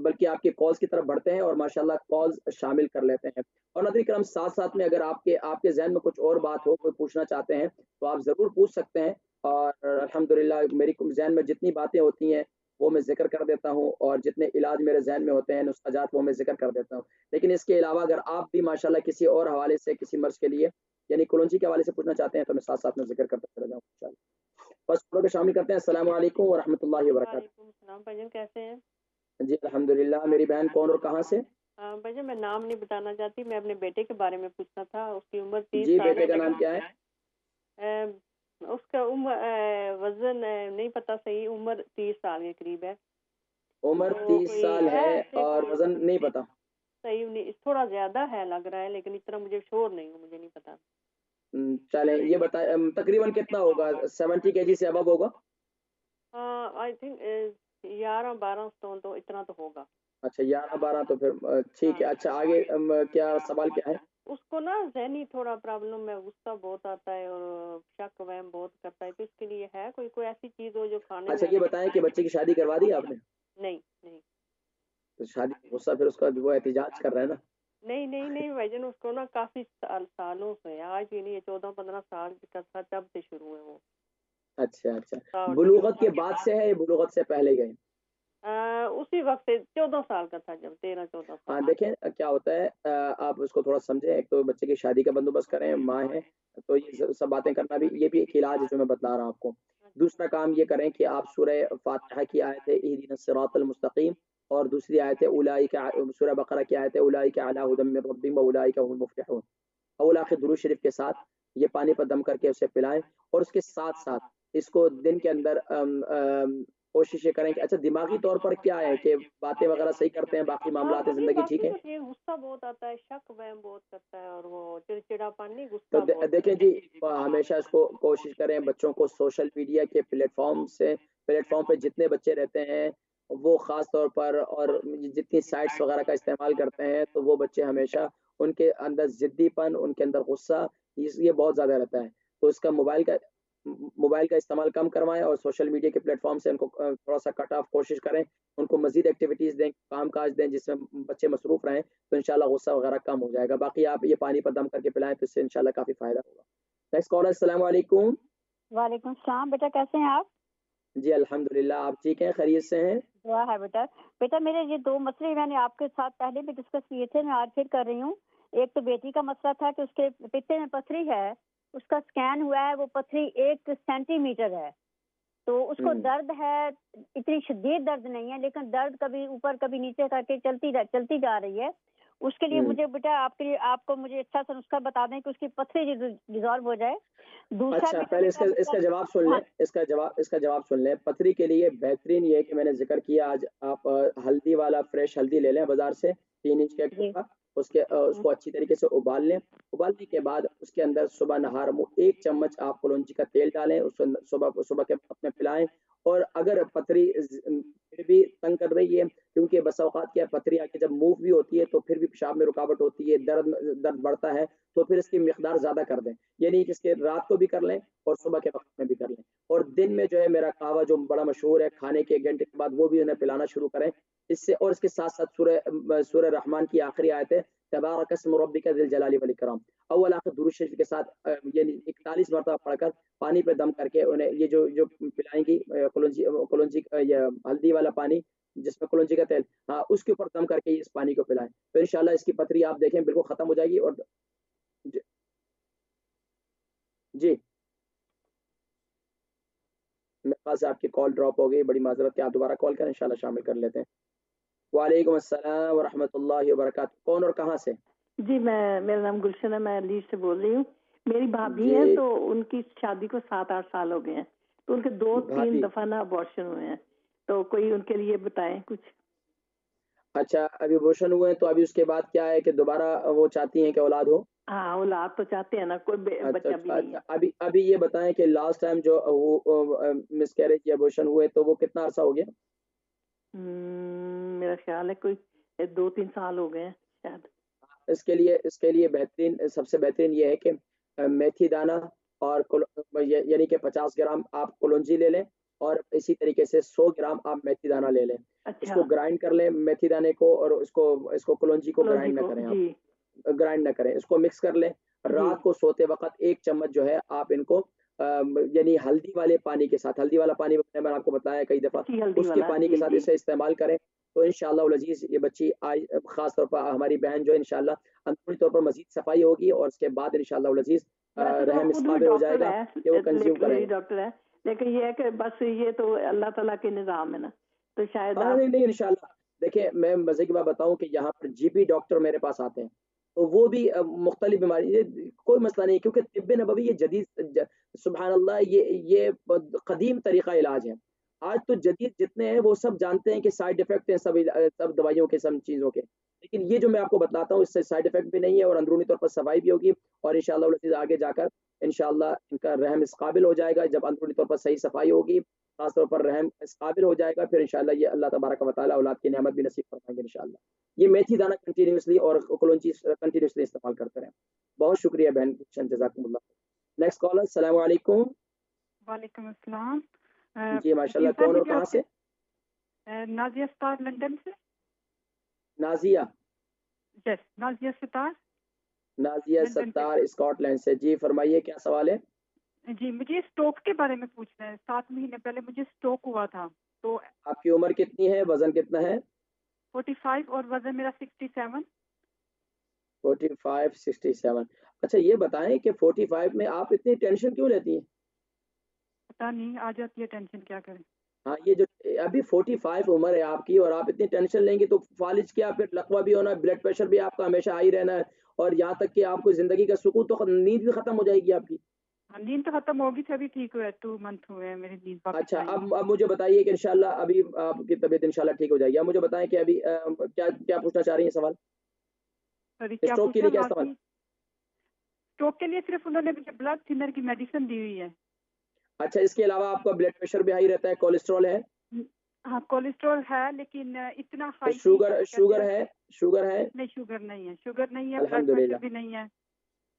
बल्कि आपकी कॉल्स की तरफ बढ़ते हैं और माशाअल्लाह कॉल्स शामिल कर लेते हैं। और नाज़रीन किराम, साथ-साथ में अगर आपके आपके ज़हन में कुछ और बात हो, कोई पूछना चाहते हैं, तो आप ज़रूर पूछ सकते हैं और अल्हम्दुलिल्लाह मेरी ज़हन में जितनी बातें होती हैं, वो मैं ज़िक्र कर देता हूँ और जितने इलाज मेरे ज़हन में होते हैं, नुस्ख़ाजात, वो मैं ज़िक्र कर देता हूँ। लेकिन इसके अलावा अगर आप भी माशाअल्लाह किसी और हवाले से, किसी मर्ज़ के लिए यानी कुलौंजी के हवाले से पूछना चाहते हैं, तो मैं साथ-साथ में ज़िक्र करता चला जाऊँगा इंशाअल्लाह। बस कॉलर को शामिल करते हैं। अस्सलामु अलैकुम व रहमतुल्लाहि व बरकातहू। वालेकुम सलाम भाईजान, कैसे हैं? जी, अल्हम्दुलिल्लाह। मेरी बहन कौन और कहाँ से? भाईजान मैं नाम नहीं बताना चाहती, मैं अपने बेटे के बारे में पूछना था। उसकी उम्र 30 जी, साल बेटे का है। नाम क्या है? उसका वज़न नहीं पता सही, उम्र 30 साल के करीब है। उम्र तो 30 कोई साल है है ऐसे और कोई वज़न नहीं पता। सही नहीं, थोड़ा ज़्यादा है लग रहा है, लेकिन इतना मुझे श्योर नहीं हूँ, मुझे नहीं पता। चलें ये बताएँ, तकरीबन कितना होगा? 70 केजी से अबव होगा? आई थिंक 11-12 स्टोन तो इतना तो होगा। अच्छा, 11-12 तो फिर ठीक है। हाँ। अच्छा, आगे क्या सवाल क्या है? उसको ना ज़हनी थोड़ा प्रॉब्लम है, गुस्सा बहुत आता है और शक वहम बहुत करता है, तो इसके लिए है कोई कोई ऐसी चीज़ हो जो खाने अच्छा, में ये बताएँ कि बच्चे की शादी करवा दी आपने? नहीं, नहीं। तो शादी का गुस्सा फिर उसका वो एहतिजाज कर रहा है ना? नहीं भाईजान, उसको ना काफ़ी सालों से है, आज ही नहीं है, 14-15 साल का था तब से शुरू है वो। अच्छा, अच्छा। शुरू बुलूगत के बाद से है या बुलूगत से पहले गए? उसी वक़्त से 14 साल का था, जब 13-14 साल। हाँ, देखें क्या होता है, आप उसको थोड़ा समझें। एक तो बच्चे की शादी का बंदोबस्त करें, माँ है, तो ये सब बातें करना भी ये भी एक इलाज है जो मैं बतला रहा हूँ आपको। दूसरा काम ये करें कि आप सूरह फ़ातिहा की आयत है इहदिनस सिरातल मुस्तकीम और दूसरी आयत है उलाइका, सूरह बकरा की आयत है उलाइका अला हुदम मिन रब्बिहिम व उलाइका हुमुल मुफ्लिहून। अव्वल आखिर दुरूद शरीफ के साथ ये पानी पर दम करके उसे पिलाएँ और उसके साथ-साथ इसको दिन के अंदर कोशिश ये करें कि अच्छा दिमागी तौर पर क्या है कि बातें वगैरह सही करते हैं, बाकी मामलात बाकी ज़िंदगी ठीक बाकी है? कुछ ये गुस्सा बहुत आता है, शक वहम बहुत करता है और वो चिड़चिड़ापन नहीं, तो गुस्सा बहुत देखें करता जी, है। हमेशा इसको कोशिश करें बच्चों को सोशल मीडिया के प्लेटफ़ॉर्म पे जितने बच्चे रहते हैं, वो ख़ास तौर पर और जितनी साइट्स वगैरह का इस्तेमाल करते हैं, तो वो बच्चे हमेशा उनके अंदर ज़िद्दीपन, उनके अंदर गुस्सा ये बहुत ज़्यादा रहता है। तो इसका मोबाइल का इस्तेमाल कम करवाएँ और सोशल मीडिया के प्लेटफ़ॉर्म से उनको थोड़ा-सा कट ऑफ कोशिश करें। उनको मज़ीद एक्टिविटीज़ दें, काम-काज दें जिसमें बच्चे मसरूफ़ रहें, तो इंशाअल्लाह गुस्सा वगैरह कम हो जाएगा। बाकी आप ये पानी पर दम करके पिलाएँ तो इससे इंशाअल्लाह काफ़ी फ़ायदा होगा। नेक्स्ट कॉलर, अस्सलाम वालेकुम। वालेकुम सलाम। बेटा कैसे हैं आप? जी, अल्हम्दुलिल्लाह। आप ठीक हैं, खैरियत से हैं? दुआ है बेटा। बेटा मेरे ये 2 मसले मैंने आपके साथ पहले भी डिस्कस किए थे, मैं आज फिर कर रही हूँ। एक तो बेटी का मसला था कि उसके पित्ते में पथरी है, उसका स्कैन हुआ है, वो पथरी 1 सेंटीमीटर है। तो उसको दर्द है, इतनी शदीद दर्द नहीं है, लेकिन दर्द कभी ऊपर कभी नीचे करके चलती जा रही है। उसके लिए मुझे बेटा आपको मुझे अच्छा सा नुस्खा बता दें कि उसकी पथरी डिज़ॉल्व हो जाए। दूसरा अच्छा, बेटा पहले इसका जवाब सुन लें, हाँ, इसका जवाब सुन लें। पथरी के लिए बेहतरीन ये है कि मैंने ज़िक्र किया आज, आप हल्दी वाला फ्रेश हल्दी ले लें बाज़ार से, 3 इंच का एक जी, टुकड़ा, उसको अच्छी तरीके से उबाल लें। उबालने के बाद उसके अंदर सुबह नहार मुँह 1 चम्मच आप कलौंजी का तेल डालें, उसको सुबह सुबह के वक़्त में पिलाएँ। और अगर पथरी फिर भी तंग कर रही है, क्योंकि बसा औक़ात क्या है, पथरी आके जब मूव भी होती है तो फिर भी पेशाब में रुकावट होती है, दर्द बढ़ता है, तो फिर इसकी मिक़दार ज़्यादा कर दें। ये नहीं कि इसके रात को भी कर लें और सुबह के वक़्त में भी कर लें। और दिन में जो है मेरा कहवा जो बड़ा मशहूर है, खाने के 1 घंटे के बाद वो भी उन्हें पिलाना शुरू करें। इससे और इसके साथ-साथ सूरह रहमान की आखिरी आयत है, तबारक अस्मु रब्बिका ज़िल जलाली वल इकराम। अव्वल आखिर दुरूद शरीफ के साथ यानी 41 मरतबा पढ़कर पानी पे दम करके उन्हें ये जो पिलाएँगी कलौंजी या हल्दी वाला पानी जिसमें कलौंजी का तेल, हाँ, उसके ऊपर दम करके इस पानी को पिलाएँ। तो इंशाअल्लाह इसकी पथरी आप देखें बिल्कुल ख़त्म हो जाएगी। और जी, जी, मेरे ख़्याल से आपकी कॉल ड्रॉप हो गई, बड़ी माज़रत है, आप दोबारा कॉल करें, इंशाअल्लाह शामिल कर लेते हैं। वालेकुम अस्सलाम व रहमतुल्लाहि व बरकातहू। कौन और कहाँ से? जी, मेरा नाम गुलशन है, मैं लीड से बोल रही हूँ। मेरी भाभी जी, है, तो उनकी शादी को 7-8 साल हो गए हैं, तो उनके 2-3 भाभी। दफा ना अबॉर्शन हुए हैं, तो कोई उनके लिए बताएं कुछ। अच्छा, अभी अबॉर्शन हुए हैं, तो अभी उसके बाद क्या है कि दोबारा वो चाहती हैं कि औलाद हो? हाँ, औलाद तो चाहते हैं ना, कोई अच्छा, बच्चा भी अच्छा, नहीं है। अच्छा। अभी अभी ये बताएँ कि लास्ट टाइम जो मिसकैरेज या अबॉर्शन हुए, तो वो कितना अरसा हो गया? मेरा ख्याल है कोई 2-3 साल हो गए हैं शायद। इसके लिए बेहतरीन सबसे बेहतरीन ये है कि मेथी दाना और यानी कि 50 ग्राम आप कलौंजी ले लें और इसी तरीके से 100 ग्राम आप मेथी दाना ले लें। अच्छा, इसको ग्राइंड कर लें मेथी दाने को, और इसको कलौंजी को कलौंजी ग्राइंड ना को, करें आप। जी ग्राइंड ना करें, इसको मिक्स कर लें। जी रात को सोते वक़्त 1 चम्मच जो है आप इनको यानी हल्दी वाले पानी के साथ, हल्दी वाला पानी मैंने आपको बताया कई दफ़ा, अच्छी हल्दी उसके वाला, पानी के जी साथ जी। इसे इस्तेमाल करें। तो इंशाअल्लाह वल अज़ीज़ ये बच्ची ख़ास तौर पर हमारी बहन जो है इंशाअल्लाह अंदरूनी तौर पर मज़ीद सफाई होगी और उसके बाद इंशाअल्लाह वल अज़ीज़ वैसे तो वो रहम इस खुद भी काबिल हो डॉक्टर जाएगा है, कि वो कंज़्यूम लेडी करेगा। डॉक्टर है, लेकिन ये है कि बस ये तो अल्लाह ताला के निज़ाम है ना, तो शायद हाँ, आप। नहीं, नहीं इंशाअल्लाह। देखिए, मैं मज़े की बात बताऊँ कि यहाँ पर जीपी डॉक्टर मेरे पास आते हैं, तो वो भी मुख्तलिफ बीमारी ये कोई मसला नहीं है, क्योंकि तिब्बे नबवी ये जदीद ज सुबहान अल्लाह ये क़दीम तरीक़ा इलाज है। आज तो जदीद जितने हैं वो सब जानते हैं कि साइड इफ़ेक्ट हैं सब दवाइयों के, सब चीज़ों के। लेकिन ये जो मैं आपको बतलाता हूँ इससे साइड इफ़ेक्ट भी नहीं है और अंदरूनी तौर पर सफाई भी होगी और इंशाअल्लाह वल आगे जाकर इंशाअल्लाह इनका रहम इस काबिल हो जाएगा। जब अंदरूनी तौर पर सही सफाई होगी, ख़ास तौर पर रहम इस काबिल हो जाएगा, फिर इंशाअल्लाह ये अल्लाह तबारक व तआला औलाद की नेमत भी नसीब फरमाएँगे इंशाअल्लाह। ये मेथी दाना कंटीन्यूअसली और कलौंजी कंटीन्यूअसली इस्तेमाल करते रहें। बहुत शुक्रिया बहन जज़ाकुमुल्लाह। नेक्स्ट कॉलर अस्सलाम वालेकुम। वालेकुम अस्सलाम। जी माशाअल्लाह, सर कौन और मुझे कहाँ आपसे से? नाजिया सितार लंदन से। नाज़िया, यस, नाजिया सितार नाज़िया लंदन से। सत्तार स्कॉटलैंड से। जी फरमाइए क्या सवाल है? जी, मुझे स्ट्रोक के बारे में पूछना है। 7 महीने पहले मुझे स्ट्रोक हुआ था, तो आपकी उम्र कितनी है? वज़न कितना है? 45 और वजन मेरा 67। 45, 67। अच्छा ये बताएँ कि 45 में आप इतनी टेंशन क्यों लेती हैं? पता नहीं आ जाती है टेंशन, क्या करें। हाँ, ये जो अभी 45 उम्र है आपकी और आप इतनी टेंशन लेंगी तो फालिज क्या, फिर लकवा भी होना है, ब्लड प्रेशर भी आपका हमेशा हाई रहना है और यहाँ तक कि आपको ज़िंदगी का सुकून, तो नींद भी खत्म हो जाएगी आपकी। हाँ, नींद तो खत्म होगी, तभी ठीक हुआ है। 2 मंथ हुए हैं मेरी नींद वापस अच्छा, आई है। अब मुझे बताइए कि इंशाल्लाह अभी आपकी तबीयत इंशाल्लाह ठीक हो जाएगी। अब मुझे बताएँ कि अभी क्या क्या पूछना चाह रही हैं सवाल? सॉरी, क्या स्ट्रोक के पूछा? लिए क्या हाँ सवाल? कि स्ट्रोक के लिए सिर्फ उन्होंने मुझे ब्लड थिनर की मेडिसिन दी हुई है। अच्छा, इसके अलावा आपका ब्लड प्रेशर भी हाई रहता है, कोलेस्टेरॉल है? हाँ, कोलेस्ट्रॉल है, लेकिन इतना हाई नहीं शुगर है, शुगर कहते है शुगर है? नहीं, शुगर नहीं है, शुगर नहीं है, ब्लड प्रेशर अल्हम्दुलिल्लाह। भी नहीं है।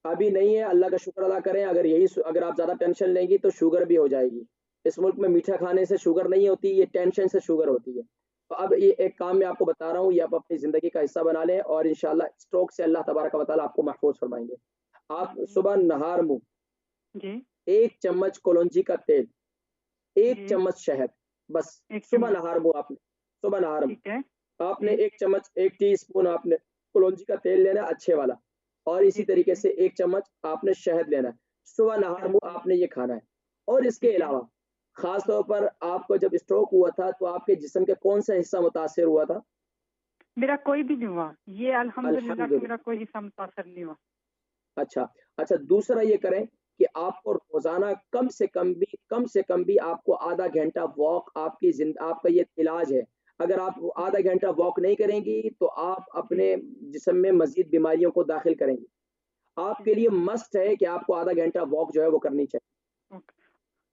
अभी नहीं है, अल्लाह का शुक्र अदा करें। अगर आप ज़्यादा टेंशन लेंगी तो शुगर भी हो जाएगी। इस मुल्क में मीठा खाने से शुगर नहीं होती, ये टेंशन से शुगर होती है। तो अब ये एक काम मैं आपको बता रहा हूँ, ये आप अपनी ज़िंदगी का हिस्सा बना लें और इंशाअल्लाह स्ट्रोक से अल्लाह तबारक व तआला आपको महफूज़ फरमाएँगे। आप सुबह नहार मुँह जी 1 चम्मच कलौंजी का तेल, 1 जी, चम्मच शहद, बस 1 सुबह चम्मच, नहार मुँह आपने सुबह नहार ठीक है। मुँह आपने जी 1 चम्मच 1 टीस्पून आपने कलौंजी का तेल लेना है अच्छे वाला और इसी जी, ठीक तरीके है, से 1 चम्मच आपने शहद लेना है। सुबह नहार शहद मुँह भी, आपने ये खाना है और इसके ठीक है। अलावा ख़ास तौर पर आपको जब स्ट्रोक हुआ था तो आपके जिस्म का कौन-सा हिस्सा मुतासिर हुआ था? मेरा कोई भी नहीं हुआ, ये अल्हम्दुलिल्लाह कि मेरा अल्हम्दुलिल्लाह। कोई हिस्सा मुतासर नहीं हुआ। अच्छा, अच्छा दूसरा ये करें कि आपको रोज़ाना कम से कम भी आपको आधा घंटा वॉक आपका ये इलाज है। अगर आप आधा घंटा वॉक नहीं करेंगी तो आप अपने जिस्म में मजीद बीमारियों को दाखिल करेंगी। आपके लिए मस्ट है कि आपको आधा घंटा वॉक जो है वो करनी चाहिए।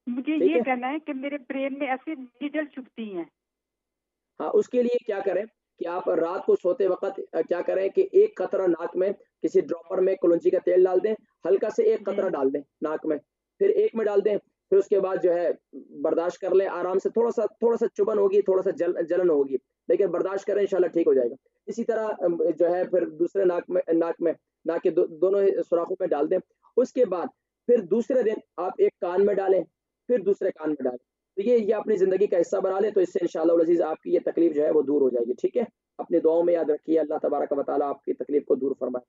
मुझे ठीक ये है? कहना है कि मेरे ब्रेन में ऐसे नीडल चुभती हैं। हाँ, उसके लिए क्या करें कि आप रात को सोते वक्त क्या करें कि एक कतरा नाक में किसी ड्रॉपर में कलौंजी का तेल डाल दें, हल्का से एक कतरा डाल दें नाक में, फिर एक में डाल दें, फिर उसके बाद जो है बर्दाश्त कर लें आराम से। थोड़ा सा चुभन होगी, थोड़ा सा जलन होगी, लेकिन बर्दाश्त करें, इंशाल्लाह ठीक हो जाएगा। इसी तरह जो है फिर दूसरे नाक के दोनों सुराखों में डाल दें। उसके बाद फिर दूसरे दिन आप एक कान में डालें, फिर दूसरे कान में डालें। तो ये अपनी ज़िंदगी का हिस्सा बना लें, तो इससे इंशाअल्लाह अज़ीज़ आपकी ये तकलीफ जो है वो दूर हो जाएगी। ठीक है? अपनी दुआओं में याद रखिए, अल्लाह तबारक व तआला आपकी तकलीफ को दूर फरमाए।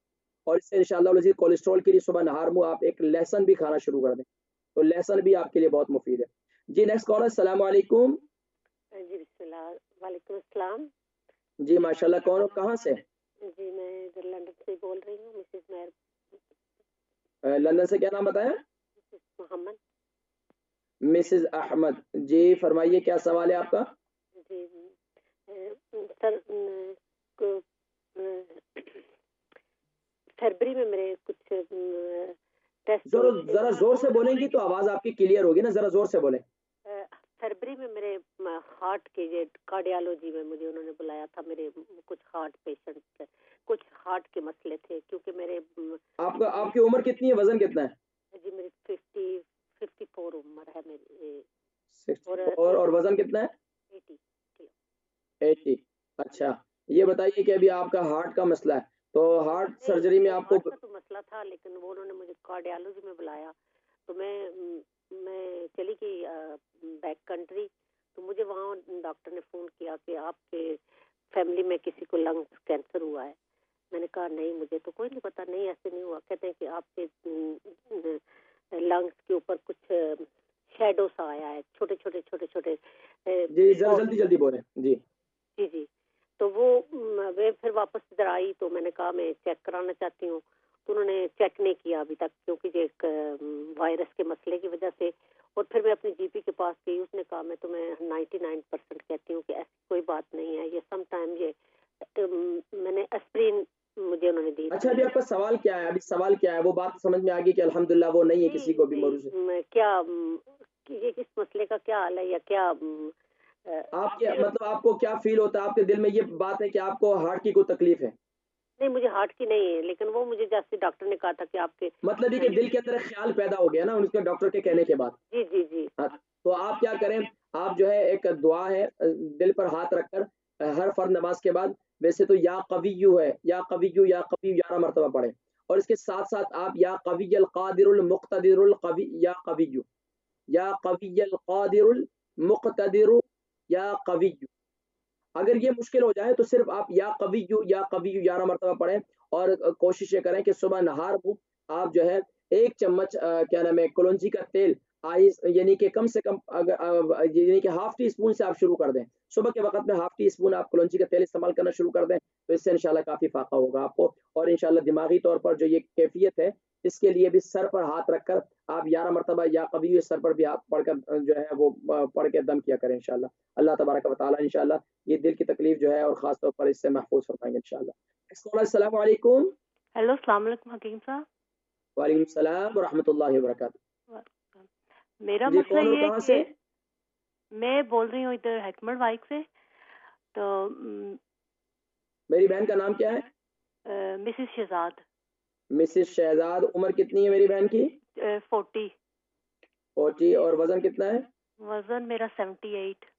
और इससे इंशाअल्लाह अज़ीज़ कोलेस्ट्रॉल के लिए सुबह नहार मुँह आप एक लहसुन भी खाना शुरू कर दें, तो लहसुन भी आपके लिए बहुत मुफीद है। जी, नेक्स्ट कॉलर, अस्सलाम वालेकुम। जी बिस्मिल्लाह, वालेकुम अस्सलाम। जी माशाल्लाह, कौन हो, कहाँ से? जी मैं इधर लंदन से बोल रही हूँ, मिसेस मेहर लंदन से क्या नाम बताया? मिसेस मोहम्मद। मिसेस अहमद। जी फरमाइए, क्या सवाल है आपका? जी सर, को फरवरी में मेरे कुछ टेस्ट हुए थे। जरा जोर से बोलेंगी तो आवाज आपकी क्लियर होगी ना, जरा जोर से बोलें। फरवरी में मेरे हार्ट के ये कार्डियोलॉजी में मुझे उन्होंने बुलाया था। मेरे कुछ हार्ट पेशेंट, कुछ हार्ट के मसले थे, क्योंकि मेरे आपकी उम्र कितनी है, वजन कितना है? जी मेरी 54 उम्र है मेरी। 64 और वजन कितना है? 80 किलो। 80। अच्छा, ये बताइए कि अभी आपका हार्ट का मसला है, तो हार्ट सर्जरी में आपको हार्ट का तो मसला था, लेकिन वो उन्होंने मुझे कार्डियोलॉजी में बुलाया, तो मैं चली गई बैक कंट्री। तो मुझे वहाँ डॉक्टर ने फ़ोन किया कि आपके फैमिली में किसी को लंग्स कैंसर हुआ है। मैंने कहा नहीं, मुझे तो कोई नहीं पता। नहीं, ऐसे नहीं हुआ। कहते हैं कि आपके लंग्स के ऊपर कुछ शेडो सा आया है, छोटे छोटे। जी जल्दी जल्दी बोलें। जी जी जी। तो वो वे फिर वापस इधर आई, तो मैंने कहा मैं चेक कराना चाहती हूँ। तो उन्होंने चेक नहीं किया अभी तक, क्योंकि ये एक वायरस के मसले की वजह से। और फिर मैं अपने जीपी के पास गई, उसने कहा मैं तुम्हें 99% कहती हूँ कि ऐसी कोई बात नहीं है, ये समटाइम ये मैंने एस्प्रिन मुझे उन्होंने दी। अच्छा, अभी आपका सवाल क्या है? अभी सवाल क्या है, वो बात समझ में आ गई कि अल्हम्दुलिल्लाह वो नहीं है किसी को भी मरूज। क्या ये किस मसले का क्या हाल है, या क्या आपके मतलब आपको क्या फील होता है, आपके दिल में ये बात है कि आपको हार्ट की कोई तकलीफ है? नहीं, मुझे हार्ट की नहीं है, लेकिन वो मुझे जैसे डॉक्टर ने कहा था कि आपके मतलब ये कि दिल के अंदर एक ख्याल पैदा हो गया ना उनके डॉक्टर के कहने के बाद। जी जी जी। हाँ, तो आप क्या करें, आप जो है एक दुआ है दिल पर हाथ रखकर हर फर्ज नमाज के बाद, वैसे तो या कविय्यु है, या कविय्यु 11 मरतबा पढ़ें, और इसके साथ साथ आप या कविय्युल कादिरुल मुक्तदिरुल कवि या कविय्यु, या कविय्युल कादिरुल मुक्तदिरु या कविय्यु। अगर ये मुश्किल हो जाए तो सिर्फ आप या कविय्यु 11 मरतबा पढ़ें, और कोशिश ये करें कि सुबह नहार को आप जो है 1 चम्मच क्या नाम है कलौंजी का तेल यानी कि कम से कम अगर यानी कि हाफ टी स्पून से आप शुरू कर दें। सुबह के वक़्त में हाफ टी स्पून आप कलौंजी का तेल इस्तेमाल करना शुरू कर दें, तो इससे इंशाल्लाह काफ़ी फ़ायदा होगा आपको। और इंशाल्लाह दिमागी तौर पर जो ये कैफ़ियत है, इसके लिए भी सर पर हाथ रखकर आप 11 मरतबा या कभी सर पर भी हाथ पढ़कर जो है वो पढ़ के दम किया करें इंशाल्लाह। अल्लाह तबारक व तआला इंशाल्लाह ये दिल की तकलीफ जो है और ख़ास तौर पर इससे महफूज़ फरमाएँगे इंशाल्लाह। नेक्स्ट कॉलर, अस्सलाम वालेकुम। हेलो, अस्सलाम वालेकुम हकीम साहब। वालेकुम सलाम व रहमतुल्लाहि व बरकातहू। मेरा जी, मसला कौन और ये है कहाँ कि से? मैं बोल रही हूँ इधर हैकमर वाइक से। तो मेरी बहन का नाम क्या है? मिसेस शहजाद। मिसेस शहजाद। उम्र कितनी है मेरी बहन की? 40। 40। और वज़न कितना है? वजन मेरा 78।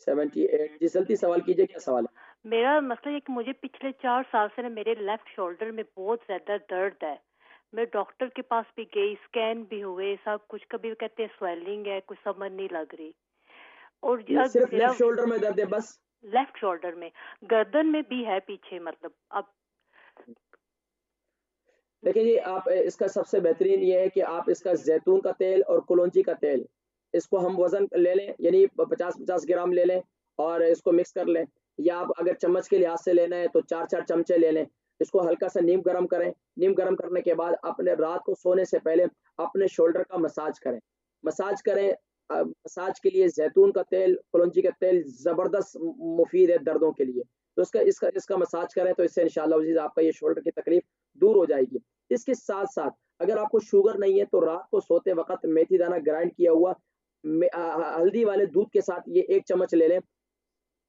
78। जी जल्दी सवाल कीजिए, क्या सवाल है? मेरा मसला ये कि मुझे पिछले 4 साल से ना मेरे लेफ्ट शोल्डर में बहुत ज्यादा दर्द है। मैं डॉक्टर के पास भी गई, स्कैन भी हुए, सब कुछ। कभी कहते हैं स्वेलिंग है, कुछ समझ नहीं लग रही। और ये सिर्फ लेफ्ट शोल्डर में दर्द है बस? लेफ्ट शोल्डर में, गर्दन में भी है पीछे, मतलब अब देखिए जी, आप इसका सबसे बेहतरीन ये है कि आप इसका जैतून का तेल और कलौंजी का तेल, इसको हम वज़न ले लें, यानी 50-50 ग्राम ले लें और इसको मिक्स कर लें, या आप अगर चम्मच के लिहाज से लेना है तो 4-4 चमचे ले लें। इसको हल्का सा नीम गरम करें, नीम गरम करने के बाद अपने रात को सोने से पहले अपने शोल्डर का मसाज करें। मसाज करें मसाज के लिए जैतून का तेल, कलौंजी का तेल ज़बरदस्त मुफीद है दर्दों के लिए। तो इसका मसाज करें तो इससे इंशाअल्लाह अज़ीज़ आपका ये शोल्डर की तकलीफ दूर हो जाएगी। इसके साथ-साथ अगर आपको शुगर नहीं है तो रात को सोते वक़्त मेथी दाना ग्राइंड किया हुआ हल्दी वाले दूध के साथ ये 1 चम्मच ले लें,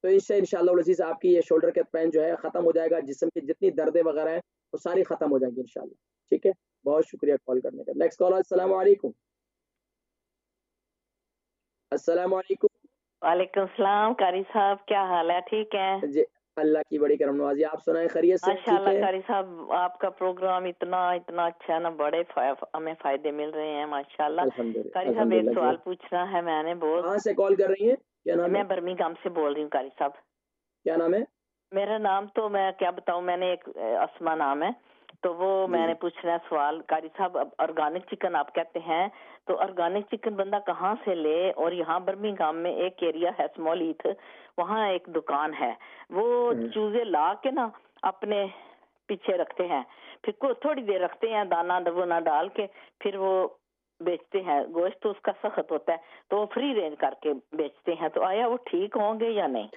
तो इससे इंशाअल्लाह अज़ीज़ आपकी ये शोल्डर का पेन जो है ख़त्म हो जाएगा, जिस्म की जितनी दर्दें वग़ैरह हैं, वो सारी ख़त्म हो जाएँगी इंशाअल्लाह। ठीक है? बहुत शुक्रिया कॉल करने का। नेक्स्ट कॉलर अस्सलाम वालेकुम। अस्सलाम वालेकुम। वालेकुम सलाम। कारी साहब क्या हाल है? ठीक है जी, अल्लाह की बड़ी करम नवाज़ी। आप सुनाएँ खैरियत से? ठीक माशाल्लाह। है? कारी साहब आपका प्रोग्राम इतना इतना अच्छा है ना, बड़े हमें फायदे मिल रहे हैं माशाल्लाह। कारी साहब एक सवाल पूछना है मैंने। बहुत कहाँ से कॉल कर रही हैं? क्या नाम है? मैं बर्मिंघम से बोल रही हूँ कारी साहब। क्या नाम है? मेरा नाम तो मैं क्या बताऊँ, मैंने एक अस्मा नाम है, तो वो मैंने पूछना है सवाल। कारी साहब अब ऑर्गेनिक चिकन आप कहते हैं, तो ऑर्गेनिक चिकन बंदा कहाँ से ले? और यहाँ बर्मिंघम में एक एरिया है स्मॉल ईथ, वहाँ एक दुकान है, वो चूजे ला के ना अपने पीछे रखते हैं, फिर को थोड़ी देर रखते हैं, दाना दबोना डाल के, फिर वो बेचते हैं। गोश्त तो उसका सख्त होता है, तो वो फ्री रेंज करके बेचते हैं। तो आया वो ठीक होंगे या नहीं?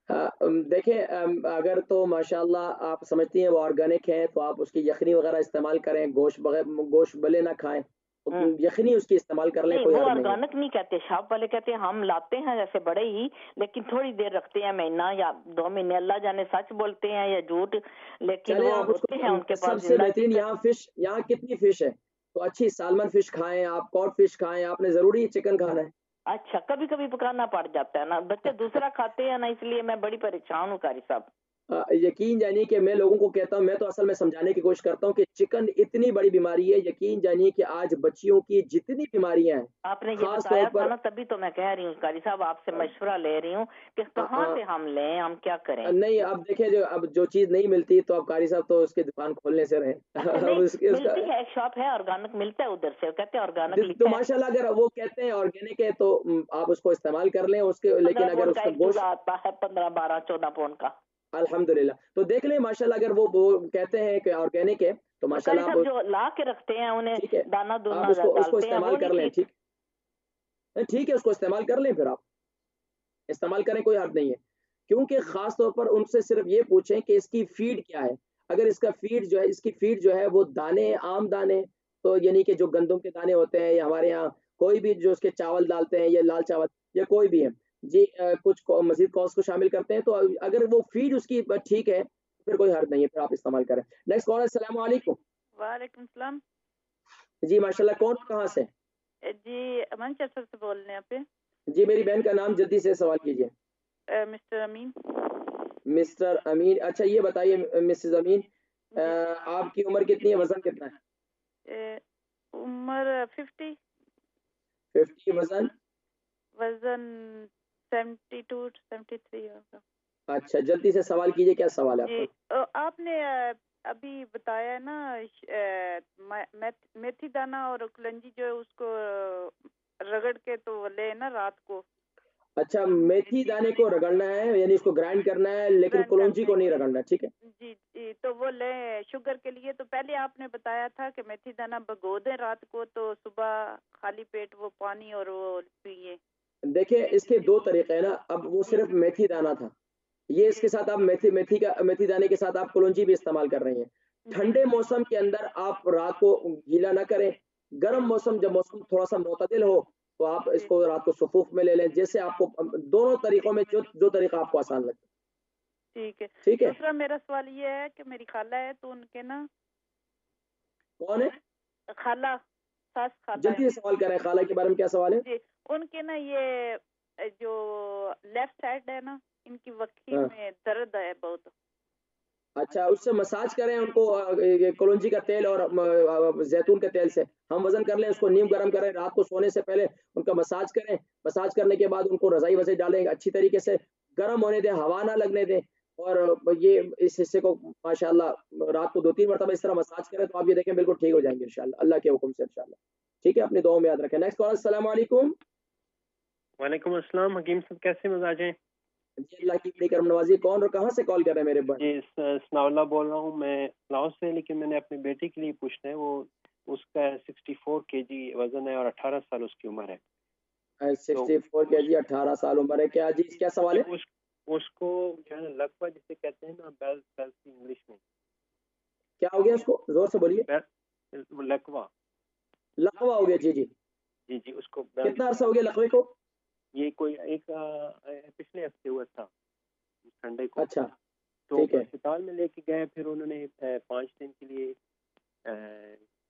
देखिए अगर तो माशाअल्लाह आप समझती हैं वो ऑर्गेनिक है, तो आप उसकी यखनी वगैरह इस्तेमाल करें, गोश्त भले ना खाएं, तो यखनी उसकी इस्तेमाल कर लें, नहीं कोई वो हर्ज नहीं है। ऑर्गेनिक नहीं कहते, शॉप वाले कहते हैं हम लाते हैं जैसे बड़े ही, लेकिन थोड़ी देर रखते हैं, महीना या 2 महीने, अल्लाह जाने सच बोलते हैं या झूठ, लेकिन चलिए वो आप होते हैं उनके पास सबसे जिंदा बेहतरीन चिकन। यहाँ कितनी फिश है, तो अच्छी सालमन फिश खाएं, आप कॉड फिश खाएं, आपने जरूरी चिकन खाना है। अच्छा, कभी कभी पकाना पड़ जाता है ना, बच्चे दूसरा खाते हैं ना, इसलिए मैं बड़ी परेशान हूँ कारी साहब। यकीन जानिए कि मैं लोगों को कहता हूँ, मैं तो असल में समझाने की कोशिश करता हूँ कि चिकन इतनी बड़ी बीमारी है। यकीन जानिए कि आज बच्चियों की जितनी बीमारियां हैं, आपने ये खास तौर बताया था पर ना, तभी तो मैं कह रही हूँ कारी साहब, आपसे मशवरा ले रही हूँ कि कहाँ से हम लें, हम क्या करें। नहीं, अब देखिए अब जो चीज नहीं मिलती तो अब कारी साहब तो उसकी दुकान खोलने से रहे। अच्छा अब नहीं उसका मिलती है, एक शॉप है ऑर्गेनिक मिलता है उधर से, कहते हैं ऑर्गेनिक तो लिखा है। माशाल्लाह अगर वो कहते हैं ऑर्गेनिक है तो आप उसको इस्तेमाल कर लें उसके, 15 लेकिन अगर पौंड का उसका एक गोश्त चूल्हा आता है, 15 12 14 पौंड का। अल्हम्दुलिल्लाह तो देख लें माशाल्लाह, अगर वो कहते हैं कि ऑर्गेनिक है तो तो कारी माशाल्लाह साहब आप जो ला के रखते हैं उन्हें ठीक है, दाना आप दूना उसको डालते हैं, इस्तेमाल वो कर नहीं लें। ठीक? ठीक है, उसको इस्तेमाल कर लें, फिर आप इस्तेमाल करें, कोई हर्ज नहीं है। क्योंकि खास तौर पर उनसे सिर्फ ये पूछें कि इसकी फीड क्या है। अगर इसकी फीड जो है वो दाने, आम दाने, तो यानी कि जो गंदम के दाने होते हैं, या हमारे यहाँ कोई भी जो उसके चावल डालते हैं, या लाल चावल या कोई भी है जी, कुछ मजीद कॉस्ट को शामिल करते हैं, तो अगर वो फीड उसकी ठीक है, फिर कोई हर्ज नहीं है, फिर आप इस्तेमाल करें। नेक्स्ट कॉल, अस्सलाम वालेकुम। वालेकुम सलाम जी माशाल्लाह, कौन कहाँ से? जी, मैनचेस्टर से बोल रहे हैं आप? जी मेरी बहन का नाम जल्दी से सवाल कीजिए। मिस्टर अमीन। मिस्टर अमीन, अच्छा ये बताइए मिसेस अमीन, आपकी उम्र कितनी है, वजन कितना है? उम्र 50। 50। वजन? वजन 72 73 होगा। अच्छा जल्दी से सवाल कीजिए, क्या सवाल है जी आपका? आपने अभी बताया ना मेथी दाना और कलंजी जो है उसको रगड़ के तो ले ना रात को। अच्छा, मेथी दाने को रगड़ना है, यानी इसको ग्राइंड करना है, लेकिन ग्राइंड कलौंजी करना को नहीं है रगड़ना, ठीक है? जी जी, तो वो ले शुगर के लिए। तो पहले आपने बताया था कि मेथी दाना भिगो दें रात को, तो सुबह खाली पेट वो पानी और वो पिए। देखिए इसके 2 तरीके हैं ना, अब वो सिर्फ मेथी दाना था, ये इसके साथ आप मेथी दाने के साथ आप कलौंजी भी इस्तेमाल कर रही हैं। ठंडे मौसम के अंदर आप रात को गीला ना करें, गर्म मौसम, जब मौसम थोड़ा-सा मुतदिल हो, तो आप इसको रात को सुफूफ में ले लें, जैसे आपको दोनों तरीकों में जो तरीका आपको आसान लगे। ठीक है। ठीक है? दूसरा मेरा सवाल ये है कि मेरी खाला है, तो उनके ना कौन है? खाला, सास खाला जल्दी से है सवाल करें, खाला के बारे में क्या सवाल है? जी। उनके ना ये जो लेफ्ट साइड है ना, इनकी वक्की हाँ। में दर्द है बहुत। अच्छा, उससे मसाज करें उनको, कलौंजी का तेल और जैतून के तेल से हम वजन कर लें, उसको नीम गर्म करें, रात को सोने से पहले उनका मसाज करें। मसाज करने के बाद उनको रज़ाई वज़ाई डालें, अच्छी तरीके से गर्म होने दें, हवा ना लगने दें, और ये इस हिस्से को माशाअल्लाह रात को 2-3 मरतबा इस तरह मसाज करें, तो आप ये देखें बिल्कुल ठीक हो जाएंगे इंशाअल्लाह, अल्लाह के हुक्म से इंशाअल्लाह। ठीक है, अपनी दुआओं में याद रखें। नेक्स्ट कॉल, अस्सलाम वालेकुम। वालेकुम अस्सलाम। हकीम साहब कैसे मिजाज हैं? जी अल्लाह की बड़ी करम नवाज़ी। कौन और कहाँ से कॉल कर रहे हैं मेरे भाई? जी सनाउल्लाह बोल रहा हूँ मैं लाहौर से, लेकिन मैंने अपनी बेटी के लिए पूछना है। वो उसका 64 kg वजन है और 18 साल उसकी उम्र है। 64 kg, 18 साल उम्र है। क्या जी, क्या सवाल है? उसको जो है ना लकवा जिसे कहते हैं ना, बेल पेल्सी इंग्लिश में। क्या हो गया उसको? जोर से बोलिए। लकवा। लकवा हो गया? जी जी जी जी, उसको कितना अरसा हो गया लकवे को? ये कोई एक पिछले हफ्ते हुआ था, संडे को। अच्छा, तो ठीक है। अस्पताल में लेके गए, फिर उन्होंने 5 दिन के लिए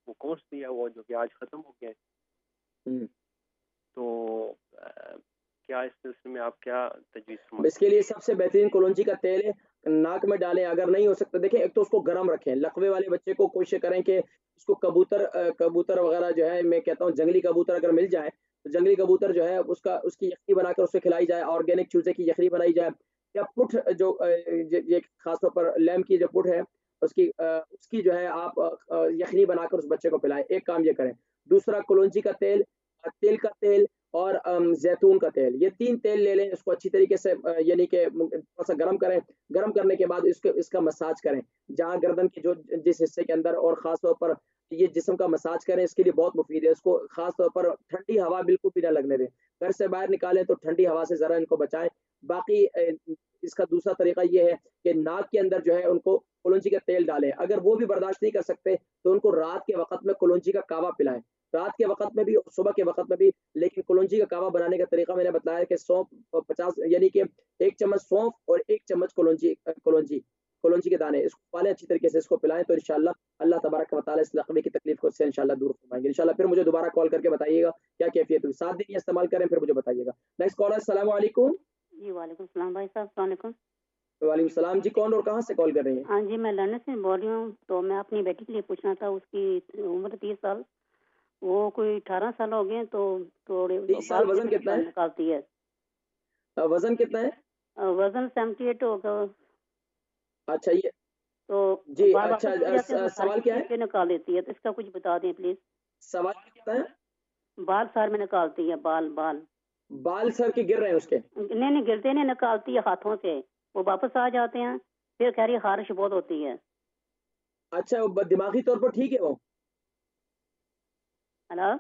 वो कोर्स दिया हुआ, जो कि आज खत्म हो गया है। तो क्या इस सिलसिले में आप क्या तजवीज़ फरमाते हैं? इसके लिए सबसे बेहतरीन कलौंजी का तेल है, नाक में डालें। अगर नहीं हो सकता, देखें, एक तो उसको गर्म रखें। लकवे वाले बच्चे को कोशिश करें कि उसको कबूतर वगैरह जो है, मैं कहता हूँ जंगली कबूतर अगर मिल जाए तो जंगली कबूतर जो है उसकी यखनी बनाकर उससे खिलाई जाए, ऑर्गेनिक चूजे की यखनी बनाई जाए, या पुट जो ये खासतौर पर लैम की जो पुट है उसकी जो है आप यखनी बनाकर उस बच्चे को पिलाएं। एक काम ये करें। दूसरा, कलौंजी का तेल, तिल का तेल और जैतून का तेल, ये 3 तेल ले लें। इसको अच्छी तरीके से यानी कि थोड़ा सा गर्म करें। गर्म करने के बाद इसका मसाज करें, जहाँ गर्दन के जो जिस हिस्से के अंदर, और ख़ास तौर पर ये जिस्म का मसाज करें। इसके लिए बहुत मुफीद है। इसको ख़ास तौर पर ठंडी हवा बिल्कुल भी ना लगने दें। घर से बाहर निकालें तो ठंडी हवा से ज़रा इनको बचाएं। बाकी इसका दूसरा तरीका ये है कि नाक के अंदर जो है उनको कलौंजी का तेल डालें। अगर वो भी बर्दाश्त नहीं कर सकते तो उनको रात के वक़्त में कलौंजी का कावा पिलाएं, रात के वक़्त में भी और सुबह के वक़्त में भी। लेकिन कलौंजी का कावा बनाने का तरीका मैंने बताया कि सौंफ 50 यानी कि 1 चम्मच सौंफ और 1 चम्मच कलौंजी के दाने, इसको उबालें अच्छी तरीके से, इसको पिलाएं तो इंशाअल्लाह अल्लाह तबारक व तआला इस लकवे की तकलीफ को से इंशाअल्लाह दूर फरमाएंगे। इंशाअल्लाह फिर मुझे दोबारा कॉल करके बताइएगा क्या कैफियत हुई। 7 दिन ये इस्तेमाल करें, फिर मुझे बताइएगा। नेक्स्ट कॉलर, अस्सलाम वालेकुम। जी वालेकुम सलाम भाई साहब, अस्सलाम वालेकुम। वालेकुम सलाम जी, कौन और कहाँ से कॉल कर रही हैं? हाँ जी, मैं लंदन से बोल रही हूँ। तो मैं अपनी बेटी के लिए पूछना था, उसकी उम्र 30 साल, वो कोई 18 साल हो गए, तो थोड़े 30 साल, वजन कितना है? निकालती है। वजन कितना है? वजन 78 होगा। अच्छा, ये तो जी अच्छा, सवाल क्या है? निकाल लेती है, तो इसका कुछ बता दें प्लीज। सवाल कितना है? बाल सर में निकालती है, बाल सर के गिर रहे हैं उसके? नहीं गिरते नहीं, निकालती है हाथों से, वो वापस आ जाते हैं, फिर कह रही है खारिश बहुत होती है। अच्छा, वो दिमागी तौर पर ठीक है? वो हेलो,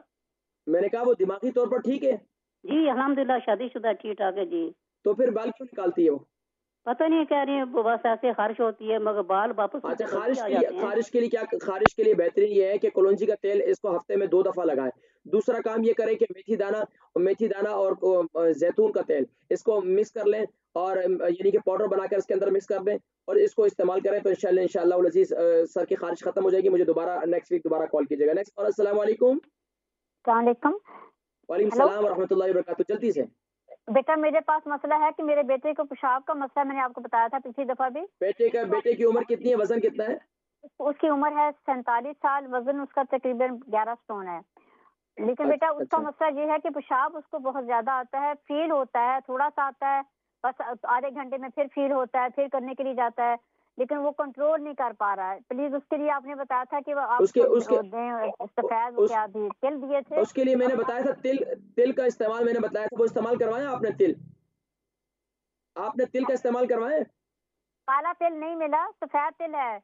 मैंने कहा वो दिमागी तौर पर ठीक है? जी अल्हम्दुलिल्लाह, शादीशुदा ठीक ठाक है जी। तो फिर बाल क्यों निकालती है वो? पता नहीं, कह रही है बस ऐसे खारिश होती है, मगर बाल वापस। अच्छा, खारिश के लिए बेहतरीन ये है कि कलौंजी का तेल इसको हफ्ते में 2 दफा लगाएं। दूसरा काम ये करें कि मेथी दाना और जैतून का तेल, इसको मिक्स कर लें और यानी कि पाउडर बनाकर इसके अंदर मिक्स कर दें और इसको इस्तेमाल करें तो इंशाअल्लाह अज़ीज़ सर की खारिश खत्म हो जाएगी। मुझे दोबारा नेक्स्ट वीक दोबारा कॉल कीजिएगा। नेक्स्ट कॉल, अस्सलाम वालेकुम। वालेकुम सलाम व रहमतुल्लाहि व बरकातहू। जल्दी से बेटा, मेरे पास मसला है कि मेरे बेटे को पेशाब का मसला, मैंने आपको बताया था पिछली दफा भी। बेटे की उम्र कितनी है, वजन कितना है? उसकी उम्र है 47 साल, वजन उसका तकरीबन 11 स्टोन है। लेकिन बेटा उसका मसला ये है कि पेशाब उसको बहुत ज्यादा आता है, फील होता है, थोड़ा सा आता है, बस आधे घंटे में फिर फील होता है, फिर करने के लिए जाता है, लेकिन वो कंट्रोल नहीं कर पा रहा है। प्लीज उसके लिए आपने बताया था कि वो आप सफेद क्या तिल दिए थे, उसके लिए मैंने बताया था तिल का इस्तेमाल मैंने बताया था, वो इस्तेमाल करवाया आपने? आपने तिल का इस्तेमाल करवाया? काला तिल नहीं मिला, सफेद तिल है।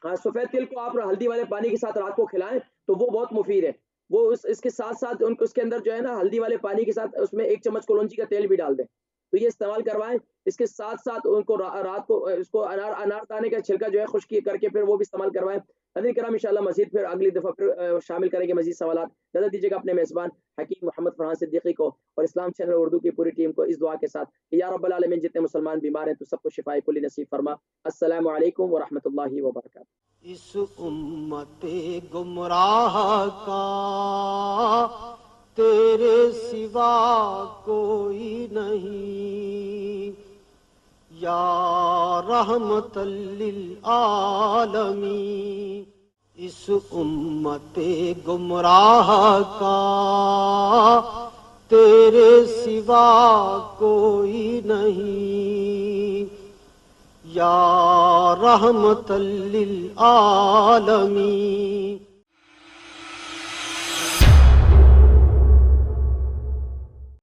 हाँ, सफेद तिल को आप हल्दी वाले पानी के साथ रात को खिलाएं तो वो बहुत मुफीद है। वो इसके साथ साथ उनको उसके अंदर जो है ना, हल्दी वाले पानी के साथ उसमें 1 चम्मच कलौंजी का तेल भी डाल दें, तो ये इस्तेमाल करवाएं। इसके साथ साथ उनको रात को इसको अनारदाने का छिलका जो है खुश्क करके फिर वो भी इस्तेमाल करवाएं। हज़रात किराम, इंशाअल्लाह मज़ीद फिर अगली दफ़ा फिर शामिल करेंगे मज़ीद सवालात। इजाज़त दीजिएगा अपने मेज़बान हकीम मोहम्मद फरहान सिद्दीकी को और इस्लाम चैनल उर्दू की पूरी टीम को इस दुआ के साथ कि या रब्बल आलमीन, जितने मुसलमान बीमार हैं तो सबको शिफाए कुल्ली नसीब फरमा। अस्सलामु अलैकुम व रहमतुल्लाहि व बरकातहू। इस उम्मते गुमराह का तेरे सिवा कोई नहीं, या रहमतल लिल आलमीन। इस उम्मते गुमराह का तेरे सिवा कोई नहीं, या रहमतल लिल आलमीन।